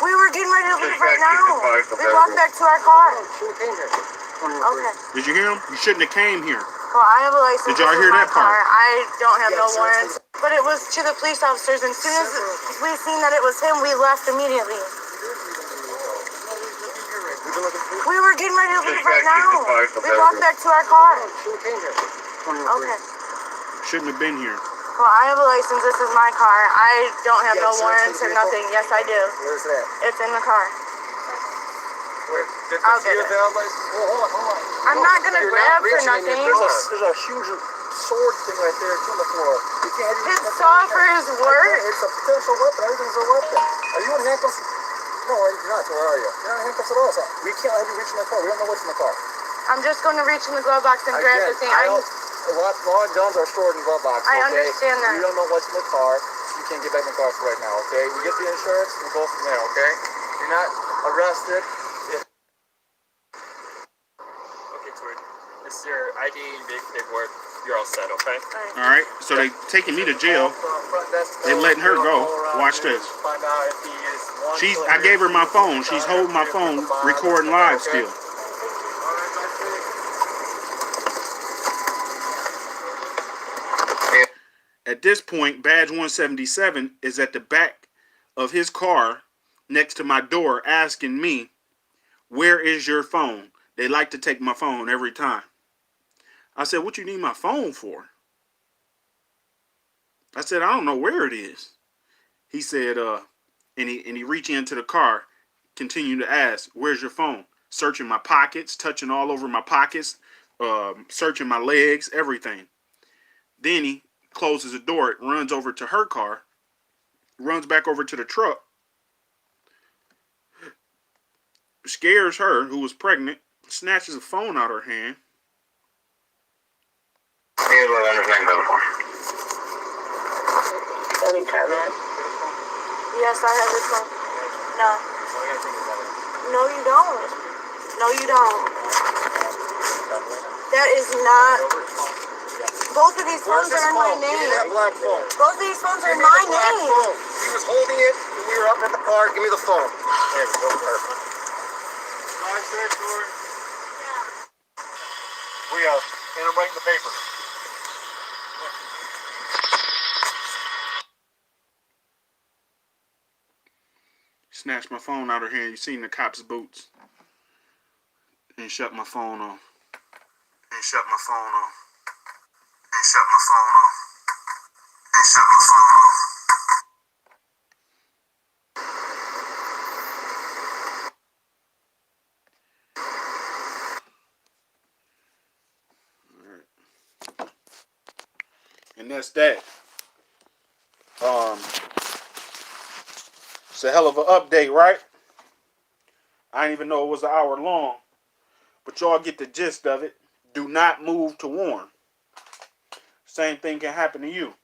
We were getting ready to leave right now. We walked back to our car. Okay. Did you hear him? You shouldn't have came here. Well, I have a license. Did y'all hear that part? I don't have no warrants. But it was to the police officers, and as soon as we seen that it was him, we left immediately. We were getting ready to leave right now. We walked back to our car. Okay. Shouldn't have been here. Well, I have a license. This is my car. I don't have no warrants or nothing. Yes, I do. Where's that? It's in the car. I'll get it. Hold on. I'm not gonna grab for nothing. There's a huge sword thing right there on the floor. You can't even It's saw for his work. It's a potential weapon. Everything's a weapon. Are you in handcuffs? No, you're not. Where are you? You're not in handcuffs at all. So we can't let you reach in the car. We don't know what's in the car. I'm just going to reach in the glove box and grab the thing. A lot of guns are stored in glove boxes. I Okay? understand that. You don't know what's in the car. You can't get back in the car right now. Okay? We get the insurance. We'll go from there. Okay? You're not arrested. Okay, Tori. This is your ID and paperwork. You're all set, okay? All right. So they taking me to jail. They letting her go. Watch this. Find out if he is I gave her my phone. She's holding my phone, recording live still. At this point, badge 177 is at the back of his car next to my door asking me, "Where is your phone?" They like to take my phone every time. I said, "What you need my phone for?" I said, "I don't know where it is." He said, and he reached into the car, continued to ask, "Where's your phone?" Searching my pockets, touching all over my pockets, searching my legs, everything. Then he closes the door, runs over to her car, runs back over to the truck, scares her, who was pregnant, snatches a phone out of her hand. Anytime, man. Yes, I have this one. No. No, you don't. No, you don't. That is not. Both of these phones are in my name. That black phone. Both of these phones are in my name. He was holding it when we were up at the car. Give me the phone. There we go. Perfect. We gonna write the paper. Snatched my phone out of her hand. You seen the cop's boots. And shut my phone off. And shut my phone off. And shut my phone off. And shut my phone off. And that's that. It's a hell of an update, right? I didn't even know it was an hour long. But y'all get the gist of it. Do not move to warn. Same thing can happen to you.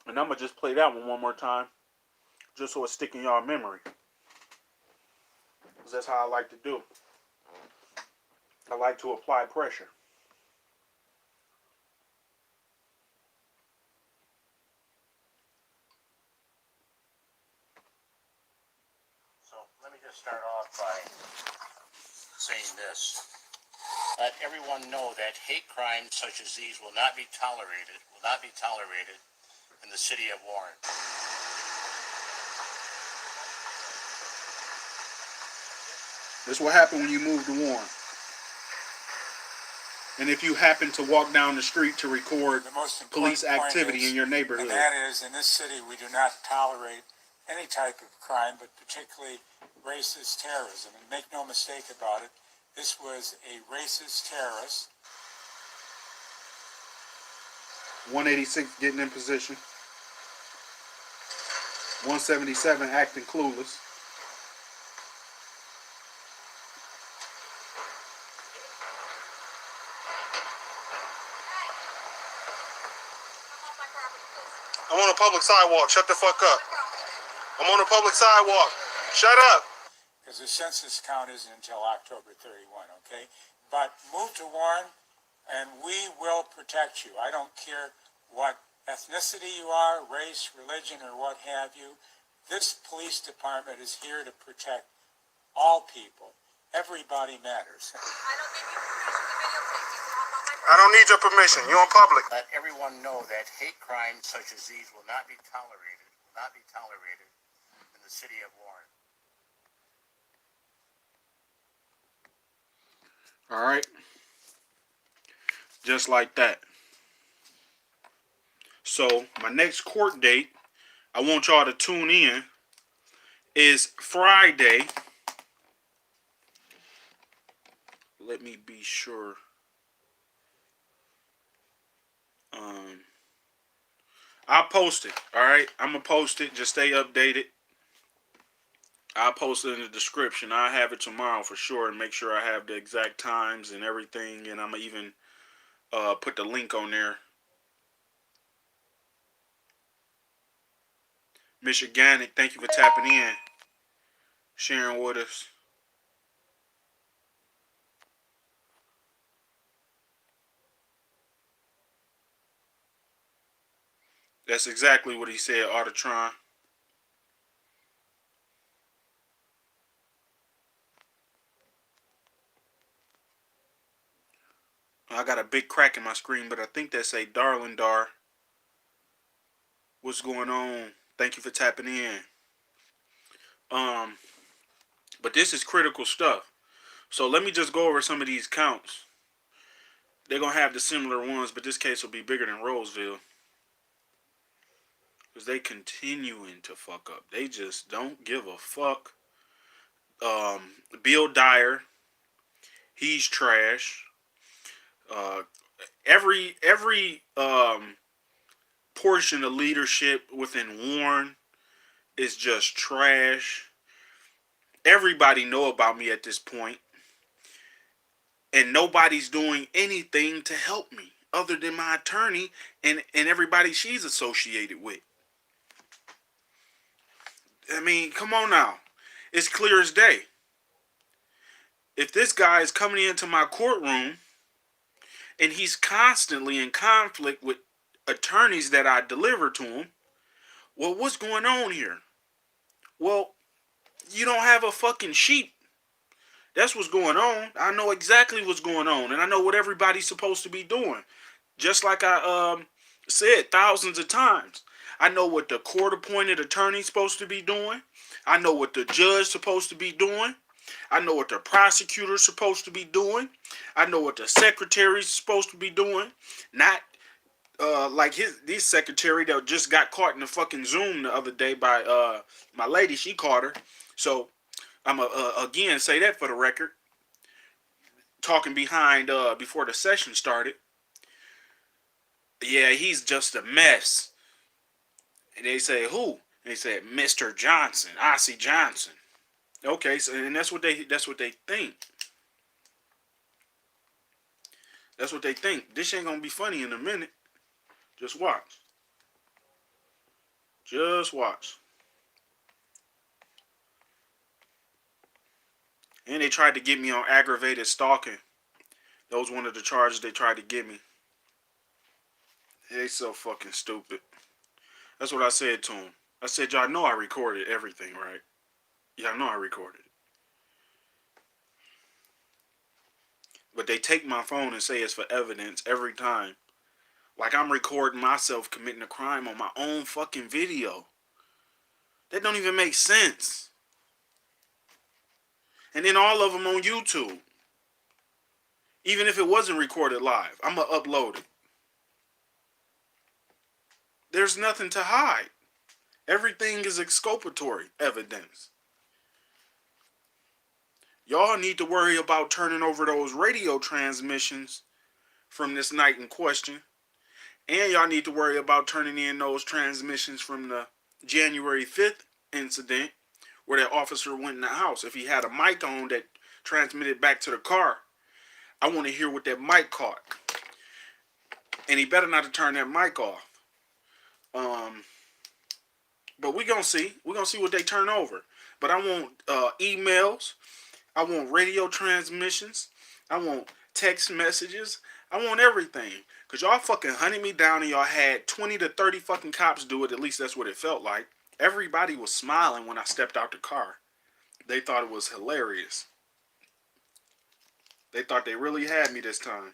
And I'm going to just play that one more time. Just so it's sticking in y'all memory. Because that's how I like to do. I like to apply pressure. to start off by saying this. Let everyone know that hate crimes such as these will not be tolerated in the city of Warren. This is what happened when you move to Warren. And if you happen to walk down the street to record The most important police point activity is, in your neighborhood. and that is, in this city, we do not tolerate any type of crime, but particularly racist terrorism. And make no mistake about it, this was a racist terrorist. 186 getting in position. 177 acting clueless. I'm on a public sidewalk. Shut the fuck up. I'm on a public sidewalk. Shut up. Because the census count isn't until October 31, okay? But move to Warren, and we will protect you. I don't care what ethnicity you are, race, religion, or what have you. This police department is here to protect all people. Everybody matters. I don't need your permission. You're in public. Let everyone know that hate crimes such as these will not be tolerated in the city of Warren. All right. Just like that. So, my next court date, I want y'all to tune in, is Friday. Let me be sure. I'll post it. All right. I'm going to post it. Just stay updated. I'll post it in the description. I'll have it tomorrow for sure and make sure I have the exact times and everything. And I'm going to even put the link on there. Michiganic, thank you for tapping in, sharing with us. That's exactly what he said, Artatron. I got a big crack in my screen, but I think that say Darling Dar. What's going on? Thank you for tapping in. But this is critical stuff. So let me just go over some of these counts. They're going to have the similar ones, but this case will be bigger than Roseville. Because they continuing to fuck up. They just don't give a fuck. Bill Dyer, he's trash. Every portion of leadership within Warren is just trash. Everybody know about me at this point. And nobody's doing anything to help me other than my attorney and everybody she's associated with. I mean, come on now. It's clear as day. If this guy is coming into my courtroom and he's constantly in conflict with attorneys that I deliver to him, well, what's going on here? Well, you don't have a fucking sheet. That's what's going on. I know exactly what's going on, and I know what everybody's supposed to be doing. Just like I said thousands of times. I know what the court-appointed attorney's supposed to be doing. I know what the judge's supposed to be doing. I know what the prosecutor's supposed to be doing. I know what the secretary's supposed to be doing. Not like this secretary that just got caught in the fucking Zoom the other day by my lady. She caught her. So I'm again say that for the record. Talking behind before the session started. Yeah, he's just a mess. And they say who? And they said Mr. Johnson, Ossie Johnson. Okay, so and that's what they think. That's what they think. This ain't gonna be funny in a minute. Just watch. Just watch. And they tried to get me on aggravated stalking. That was one of the charges they tried to get me. They so fucking stupid. That's what I said to him. I said, y'all know I recorded everything, right? Y'all know I recorded it. But they take my phone and say it's for evidence every time. Like I'm recording myself committing a crime on my own fucking video. That don't even make sense. And then all of them on YouTube. Even if it wasn't recorded live, I'm going to upload it. There's nothing to hide. Everything is exculpatory evidence. Y'all need to worry about turning over those radio transmissions from this night in question. And y'all need to worry about turning in those transmissions from the January 5th incident where that officer went in the house. If he had a mic on that transmitted back to the car, I want to hear what that mic caught. And he better not have turned that mic off. But we're going to see. We're going to see what they turn over. But I want emails. I want radio transmissions. I want text messages. I want everything. Because y'all fucking hunted me down and y'all had 20 to 30 fucking cops do it. At least that's what it felt like. Everybody was smiling when I stepped out the car. They thought it was hilarious. They thought they really had me this time.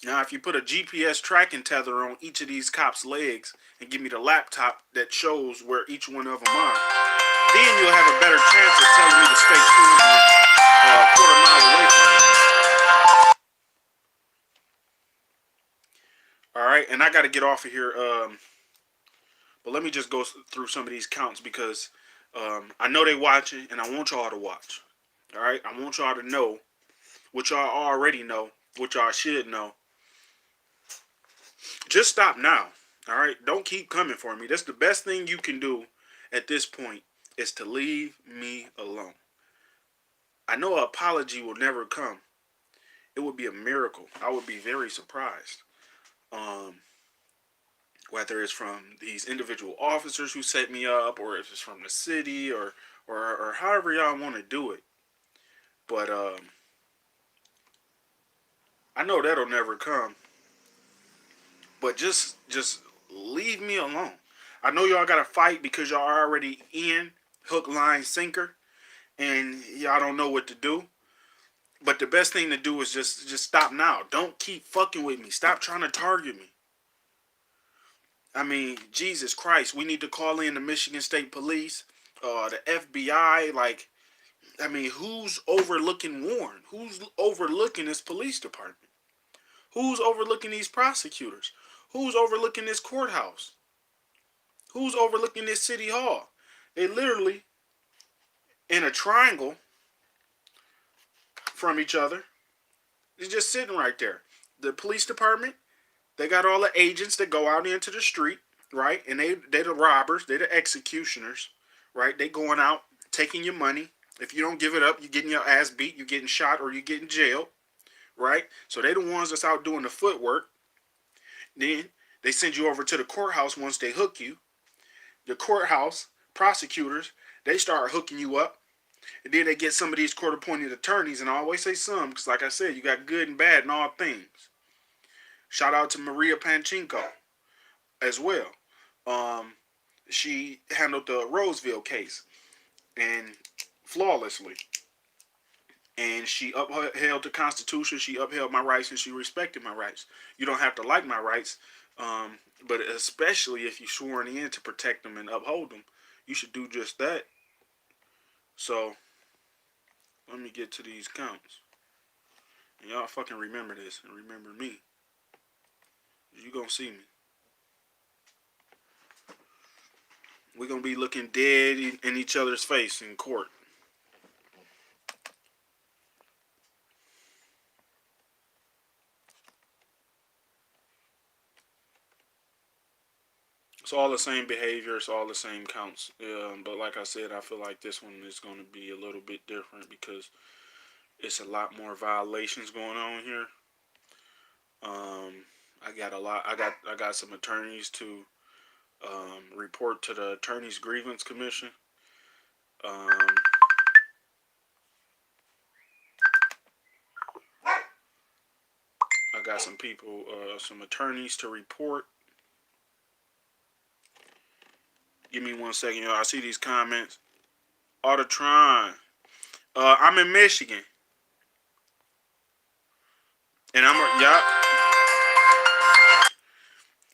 Now, if you put a GPS tracking tether on each of these cops' legs and give me the laptop that shows where each one of them are, then you'll have a better chance of telling me to stay tuned a quarter mile away from you. All right, and I got to get off of here. But let me just go through some of these counts because I know they watching, and I want y'all to watch. All right, I want y'all to know what y'all already know, what y'all should know. Just stop now. All right, don't keep coming for me. That's the best thing you can do at this point is to leave me alone. I know an apology will never come. It would be a miracle. I would be very surprised. Whether it's from these individual officers who set me up, or if it's from the city, or however y'all want to do it. But I know that'll never come. But just leave me alone. I know y'all got to fight because y'all are already in hook, line, sinker, and y'all don't know what to do. But the best thing to do is just stop now. Don't keep fucking with me. Stop trying to target me. I mean, Jesus Christ, we need to call in the Michigan State Police, the FBI. Like, I mean, who's overlooking Warren? Who's overlooking this police department? Who's overlooking these prosecutors? Who's overlooking this courthouse? Who's overlooking this city hall? They literally in a triangle from each other. They're just sitting right there. The police department, they got all the agents that go out into the street, right? And they the robbers, they the executioners, right? They going out, taking your money. If you don't give it up, you're getting your ass beat, you're getting shot, or you're getting jailed, right? So they the ones that's out doing the footwork. Then they send you over to the courthouse once they hook you. The courthouse prosecutors, they start hooking you up. And then they get some of these court-appointed attorneys, and I always say some, because like I said, you got good and bad in all things. Shout out to Maria Panchenko as well. She handled the Roseville case and flawlessly. And she upheld the Constitution, she upheld my rights, and she respected my rights. You don't have to like my rights, but especially if you sworn in to protect them and uphold them, you should do just that. So, let me get to these counts. And y'all fucking remember this and remember me. You gonna see me. We're gonna be looking dead in each other's face in court. It's all the same behavior. It's all the same counts. But like I said, I feel like this one is going to be a little bit different because it's a lot more violations going on here. I got some attorneys to report to the Attorneys Grievance Commission. I got some people, some attorneys to report. Give me 1 second, y'all. I see these comments. Autotron. I'm in Michigan. And I'm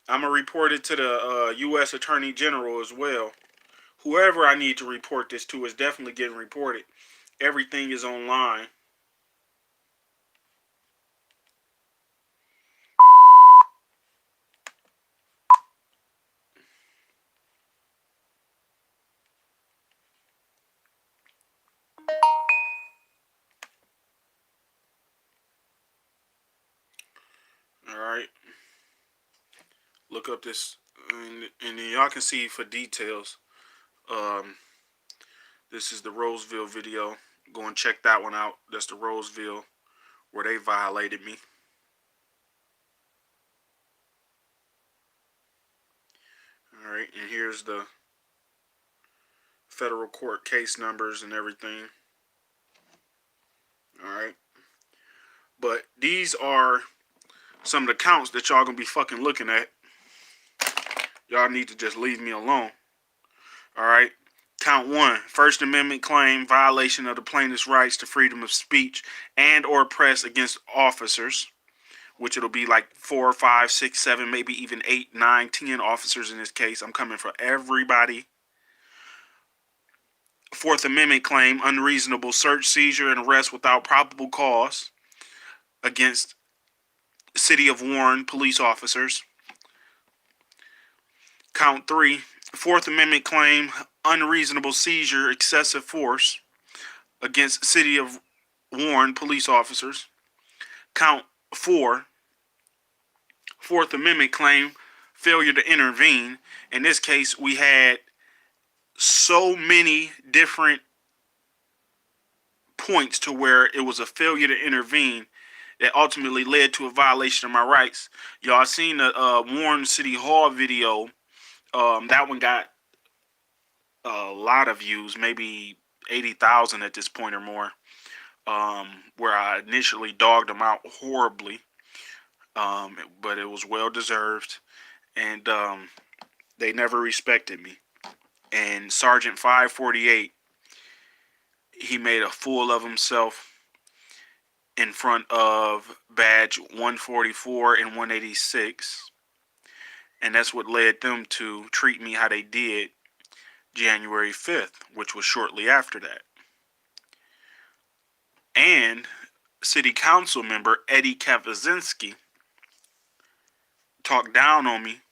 gonna report it to the U.S. Attorney General as well. Whoever I need to report this to is definitely getting reported. Everything is online. All right. Look up this, and then y'all can see for details. Um, this is the Roseville video. Go and check that one out. That's the Roseville where they violated me. All right, and here's the federal court case numbers and everything. All right, but these are some of the counts that y'all gonna be fucking looking at. Y'all need to just leave me alone. All right. Count 1, First Amendment claim, violation of the plaintiff's rights to freedom of speech and or press against officers, which it'll be like 4, 5, 6, 7, maybe even 8, 9, 10 officers in this case. I'm coming for everybody. Fourth Amendment claim, unreasonable search, seizure, and arrest without probable cause against City of Warren police officers. Count 3, Fourth Amendment claim, unreasonable seizure, excessive force against City of Warren police officers. Count 4, Fourth Amendment claim, failure to intervene. In this case, we had so many different points to where it was a failure to intervene that ultimately led to a violation of my rights. Y'all seen the Warren City Hall video. That one got a lot of views, maybe 80,000 at this point or more, where I initially dogged them out horribly, but it was well deserved, and they never respected me. And Sergeant 548, he made a fool of himself in front of badge 144 and 186, and that's what led them to treat me how they did January 5th, which was shortly after that. And City Council member Eddie Kaczynski talked down on me,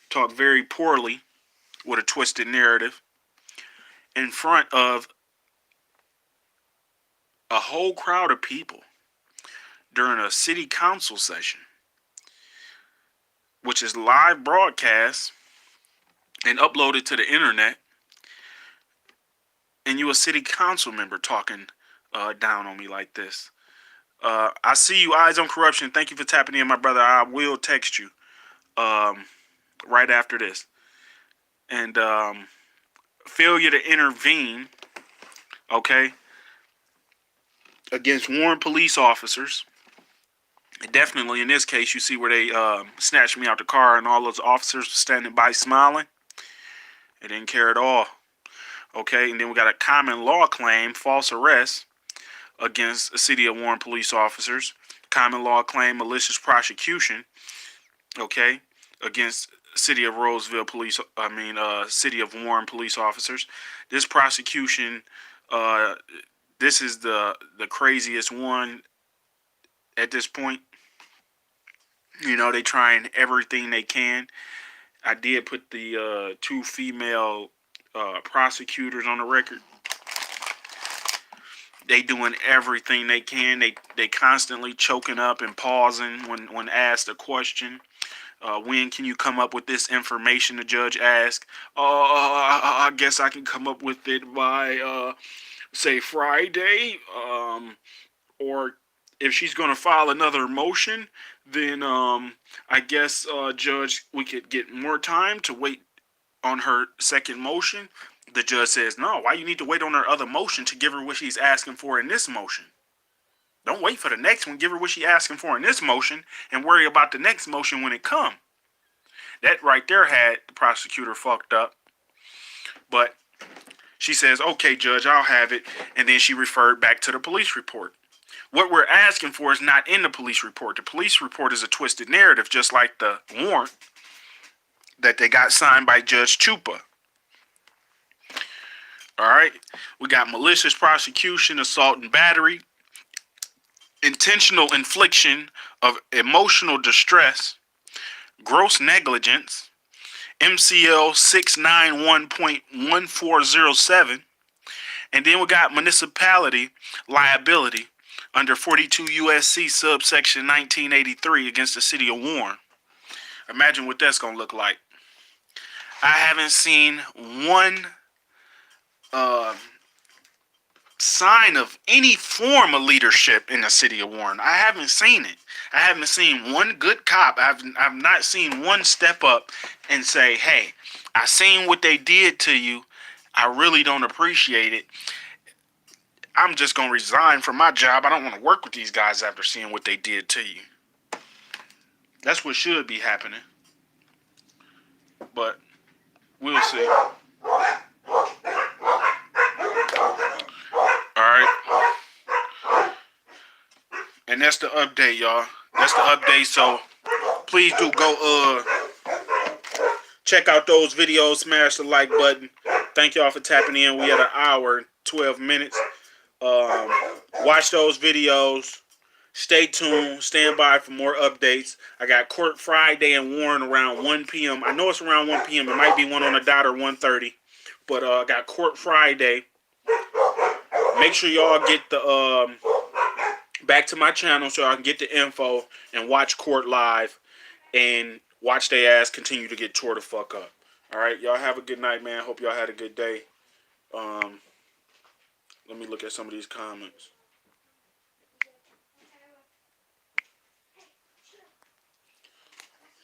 talked very poorly with a twisted narrative in front of a whole crowd of people during a city council session, which is live broadcast and uploaded to the internet, and you a city council member talking down on me like this. I see you, Eyes on Corruption. Thank you for tapping in, my brother. I will text you right after this. And failure to intervene, okay, against Warren police officers. Definitely in this case, you see where they snatched me out the car and all those officers standing by smiling. They didn't care at all. Okay, and then we got a common law claim, false arrest against the City of Warren police officers. Common law claim, malicious prosecution, okay, against City of Roseville police, City of Warren police officers. This prosecution, this is the craziest one at this point. You know, they trying everything they can. I did put the 2 female prosecutors on the record. They doing everything they can. They constantly choking up and pausing when asked a question. When can you come up with this information? The judge asked. I guess I can come up with it by say Friday. Or if she's gonna file another motion, then I guess judge, we could get more time to wait on her second motion. The judge says, no, why you need to wait on her other motion to give her what she's asking for in this motion? Don't wait for the next one. Give her what she's asking for in this motion and worry about the next motion when it come. That right there had the prosecutor fucked up. But she says, okay, Judge, I'll have it. And then she referred back to the police report. What we're asking for is not in the police report. The police report is a twisted narrative, just like the warrant that they got signed by Judge Chupa. All right. We got malicious prosecution, assault and battery, intentional infliction of emotional distress, gross negligence, MCL 691.1407, and then we got municipality liability under 42 USC subsection 1983 against the city of Warren. Imagine what that's going to look like. I haven't seen one sign of any form of leadership in the city of Warren. I haven't seen it. I haven't seen one good cop. I've not seen one step up and say, hey, I seen what they did to you. I really don't appreciate it. I'm just going to resign from my job. I don't want to work with these guys after seeing what they did to you. That's what should be happening. But we'll see. Alright. And that's the update, y'all. That's the update. So please do go check out those videos. Smash the like button. Thank y'all for tapping in. We had an hour and 12 minutes. Watch those videos. Stay tuned. Stand by for more updates. I got court Friday and Warren around 1 p.m. I know it's around 1 p.m. It might be 1 on the dot or 1:30. But I got court Friday. Make sure y'all get the back to my channel so I can get the info and watch court live and watch their ass continue to get tore the fuck up. All right, y'all have a good night, man. Hope y'all had a good day. Let me look at some of these comments.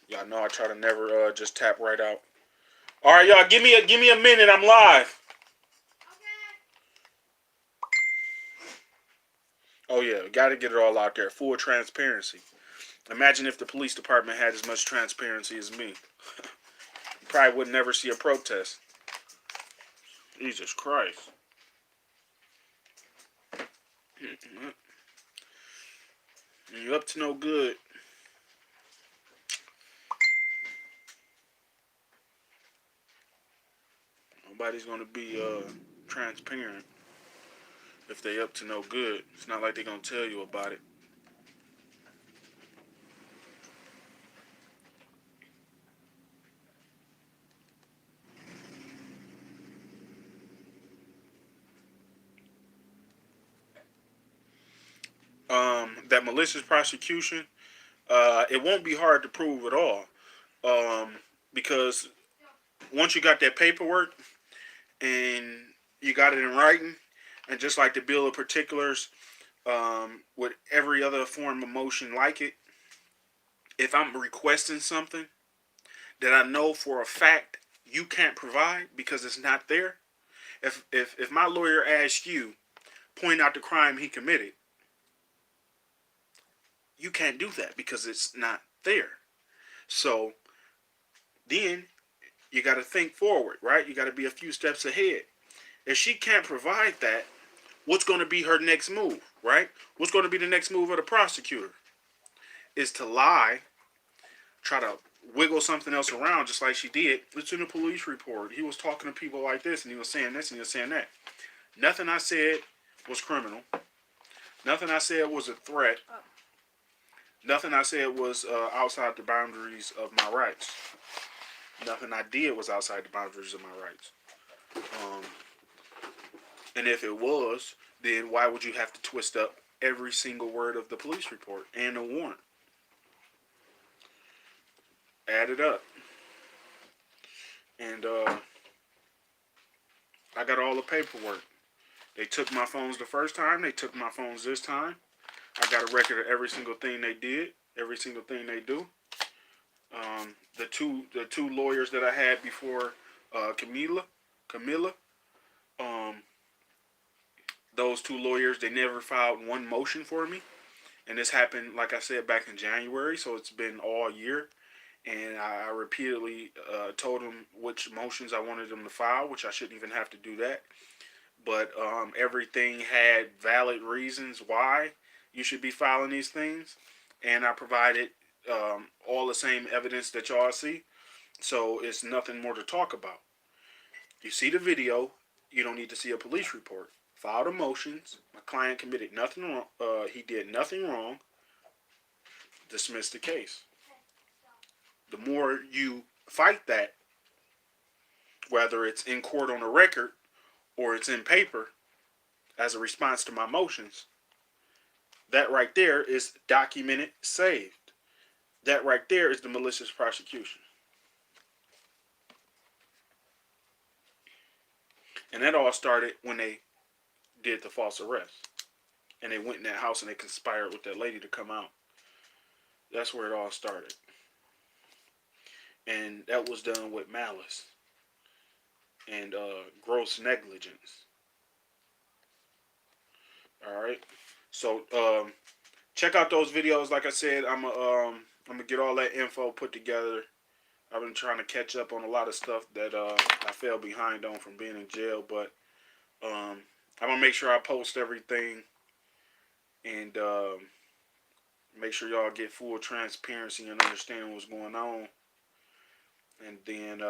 Y'all know I try to never just tap right out. All right, y'all, give me a minute. I'm live. Oh yeah, got to get it all out there. Full transparency. Imagine if the police department had as much transparency as me. You probably would never see a protest. Jesus Christ. You're up to no good. Nobody's gonna be transparent if they up to no good. It's not like they're gonna tell you about it. That malicious prosecution, it won't be hard to prove at all. Because once you got that paperwork and you got it in writing, and just like the bill of particulars, with every other form of motion like it, if I'm requesting something that I know for a fact you can't provide because it's not there, if my lawyer asks you, point out the crime he committed, you can't do that because it's not there. So then you got to think forward, right? You got to be a few steps ahead. If she can't provide that, what's going to be her next move, right? What's going to be the next move of the prosecutor? Is to lie, try to wiggle something else around just like she did. It's in the police report. He was talking to people like this, and he was saying this, and he was saying that. Nothing I said was criminal. Nothing I said was a threat. Nothing I said was outside the boundaries of my rights. Nothing I did was outside the boundaries of my rights. And if it was, then why would you have to twist up every single word of the police report and the warrant? Add it up. And I got all the paperwork. They took my phones the first time. They took my phones this time. I got a record of every single thing they did, every single thing they do. The two lawyers that I had before Camilla, those two lawyers, they never filed one motion for me. And this happened, like I said, back in January, so it's been all year. and I repeatedly told them which motions I wanted them to file, which I shouldn't even have to do that. But everything had valid reasons why you should be filing these things, and I provided all the same evidence that y'all see. So it's nothing more to talk about. You see the video, you don't need to see a police report. Filed the motions. My client committed nothing wrong. He did nothing wrong. Dismiss the case. The more you fight that, whether it's in court on the record or it's in paper as a response to my motions, that right there is documented, saved. That right there is the malicious prosecution. And that all started when they did the false arrest. And they went in that house and they conspired with that lady to come out. That's where it all started. And that was done with malice and gross negligence. All right. So check out those videos. Like I said, I'm gonna get all that info put together. I've been trying to catch up on a lot of stuff that I fell behind on from being in jail, but I'm gonna make sure I post everything and make sure y'all get full transparency and understand what's going on. And then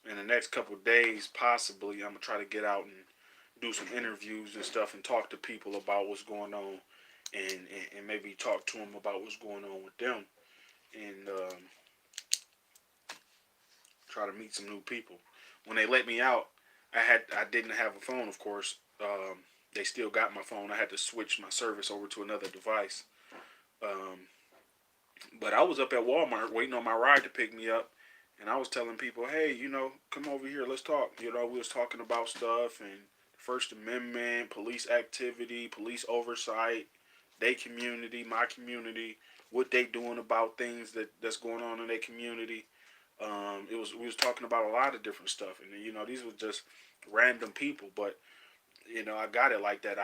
in the next couple of days, possibly, I'm gonna try to get out and do some interviews and stuff and talk to people about what's going on, and maybe talk to them about what's going on with them, and try to meet some new people. When they let me out, I didn't have a phone, of course. They still got my phone. I had to switch my service over to another device. But I was up at Walmart waiting on my ride to pick me up, and I was telling people, hey, come over here, let's talk. We was talking about stuff and First Amendment, police activity, police oversight, their community, my community, what they doing about things that's going on in their community. We was talking about a lot of different stuff, and these were just random people, but I got it like that.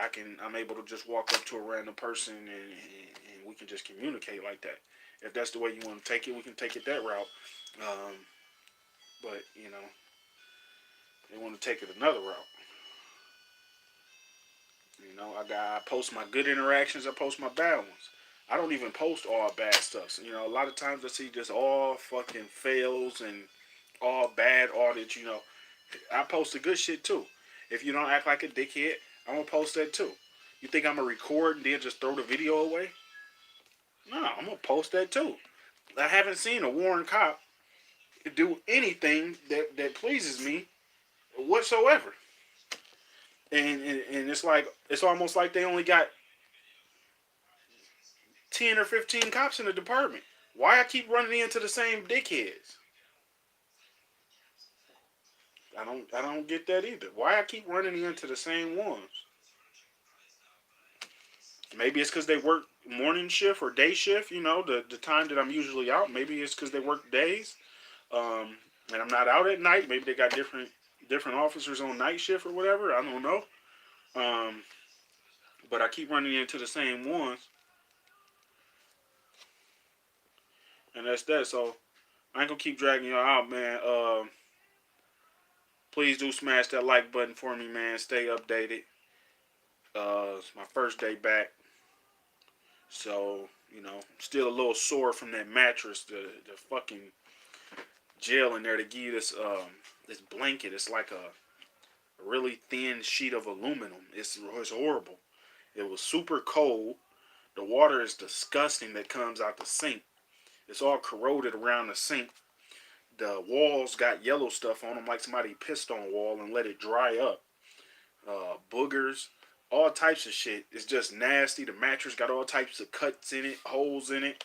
I'm able to just walk up to a random person and we can just communicate like that. If that's the way you want to take it, we can take it that route. But they want to take it another route. I post my good interactions. I post my bad ones. I don't even post all bad stuff. So, a lot of times I see just all fucking fails and all bad audits. I post the good shit too. If you don't act like a dickhead, I'm gonna post that too. You think I'm gonna record and then just throw the video away? No, I'm gonna post that too. I haven't seen a Warren cop do anything that pleases me whatsoever. And it's almost like they only got 10 or 15 cops in the department. Why I keep running into the same dickheads? I don't get that either. Why I keep running into the same ones? Maybe it's because they work morning shift or day shift. The time that I'm usually out. Maybe it's because they work days, and I'm not out at night. Maybe they got different officers on night shift or whatever. I don't know. Um, but I keep running into the same ones, and that's that. So I ain't gonna keep dragging y'all out, man. Please do smash that like button for me, man. Stay updated. It's my first day back, so still a little sore from that mattress. The fucking jail in there to give you this blanket. It's like a really thin sheet of aluminum. It's horrible. It was super cold. The water is disgusting that comes out the sink. It's all corroded around the sink. The walls got yellow stuff on them like somebody pissed on a wall and let it dry up. Boogers, all types of shit. It's just nasty. The mattress got all types of cuts in it, holes in it.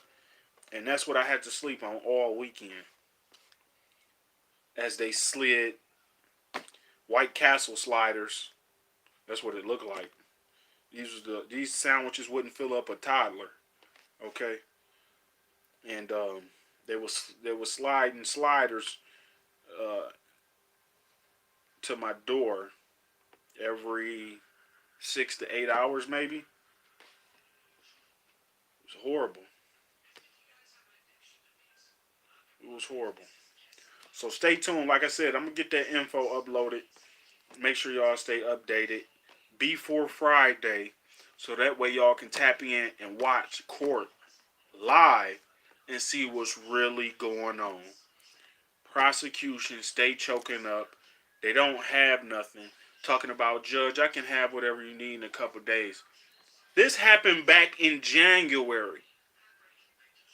And that's what I had to sleep on all weekend. As they slid White Castle sliders. That's what it looked like. These sandwiches wouldn't fill up a toddler. Okay? And they was sliding sliders to my door every 6 to 8 hours, maybe. It was horrible. was horrible. So stay tuned. Like I said, I'm gonna get that info uploaded. Make sure y'all stay updated before Friday, so that way y'all can tap in and watch court live and see what's really going on. Prosecution stay choking up. They don't have nothing. Talking about, judge, I can have whatever you need in a couple days. This happened back in January.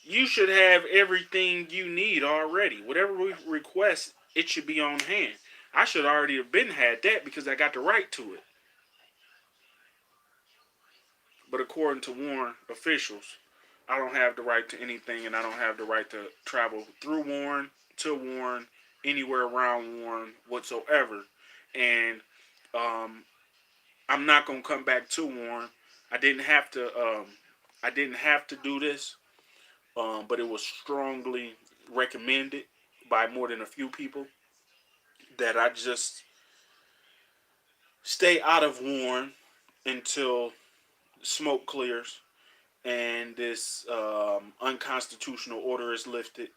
You should have everything you need already. Whatever we request, it should be on hand. I should already have been had that because I got the right to it. But according to Warren officials, I don't have the right to anything, and I don't have the right to travel through Warren, to Warren, anywhere around Warren whatsoever. And I'm not gonna come back to Warren. I didn't have to. I didn't have to do this, but it was strongly recommended by more than a few people that I just stay out of Warren until smoke clears and this unconstitutional order is lifted,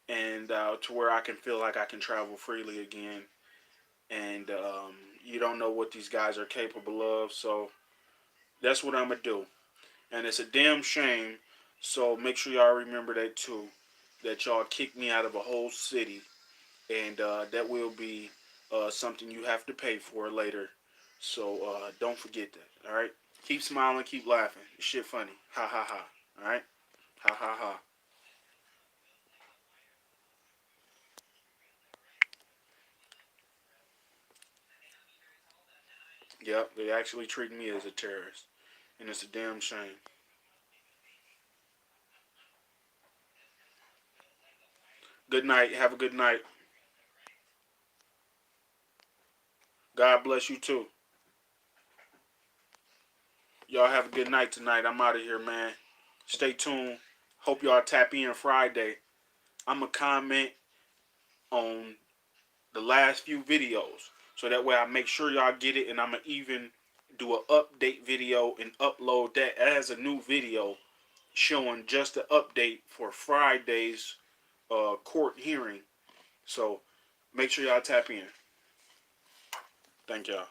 and to where I can feel like I can travel freely again. And you don't know what these guys are capable of, so that's what I'm gonna do. And it's a damn shame. So make sure y'all remember that too. That y'all kicked me out of a whole city, and that will be something you have to pay for later. So don't forget that. All right. Keep smiling, keep laughing. This shit funny. Ha ha ha. All right. Ha ha ha. Yep, they actually treat me as a terrorist, and it's a damn shame. Good night. Have a good night. God bless you too. Y'all have a good night tonight. I'm out of here, man. Stay tuned. Hope y'all tap in Friday. I'm going to comment on the last few videos, so that way I make sure y'all get it, and I'm going to even do an update video and upload that as a new video showing just the update for Friday's court hearing. So make sure y'all tap in. Thank y'all.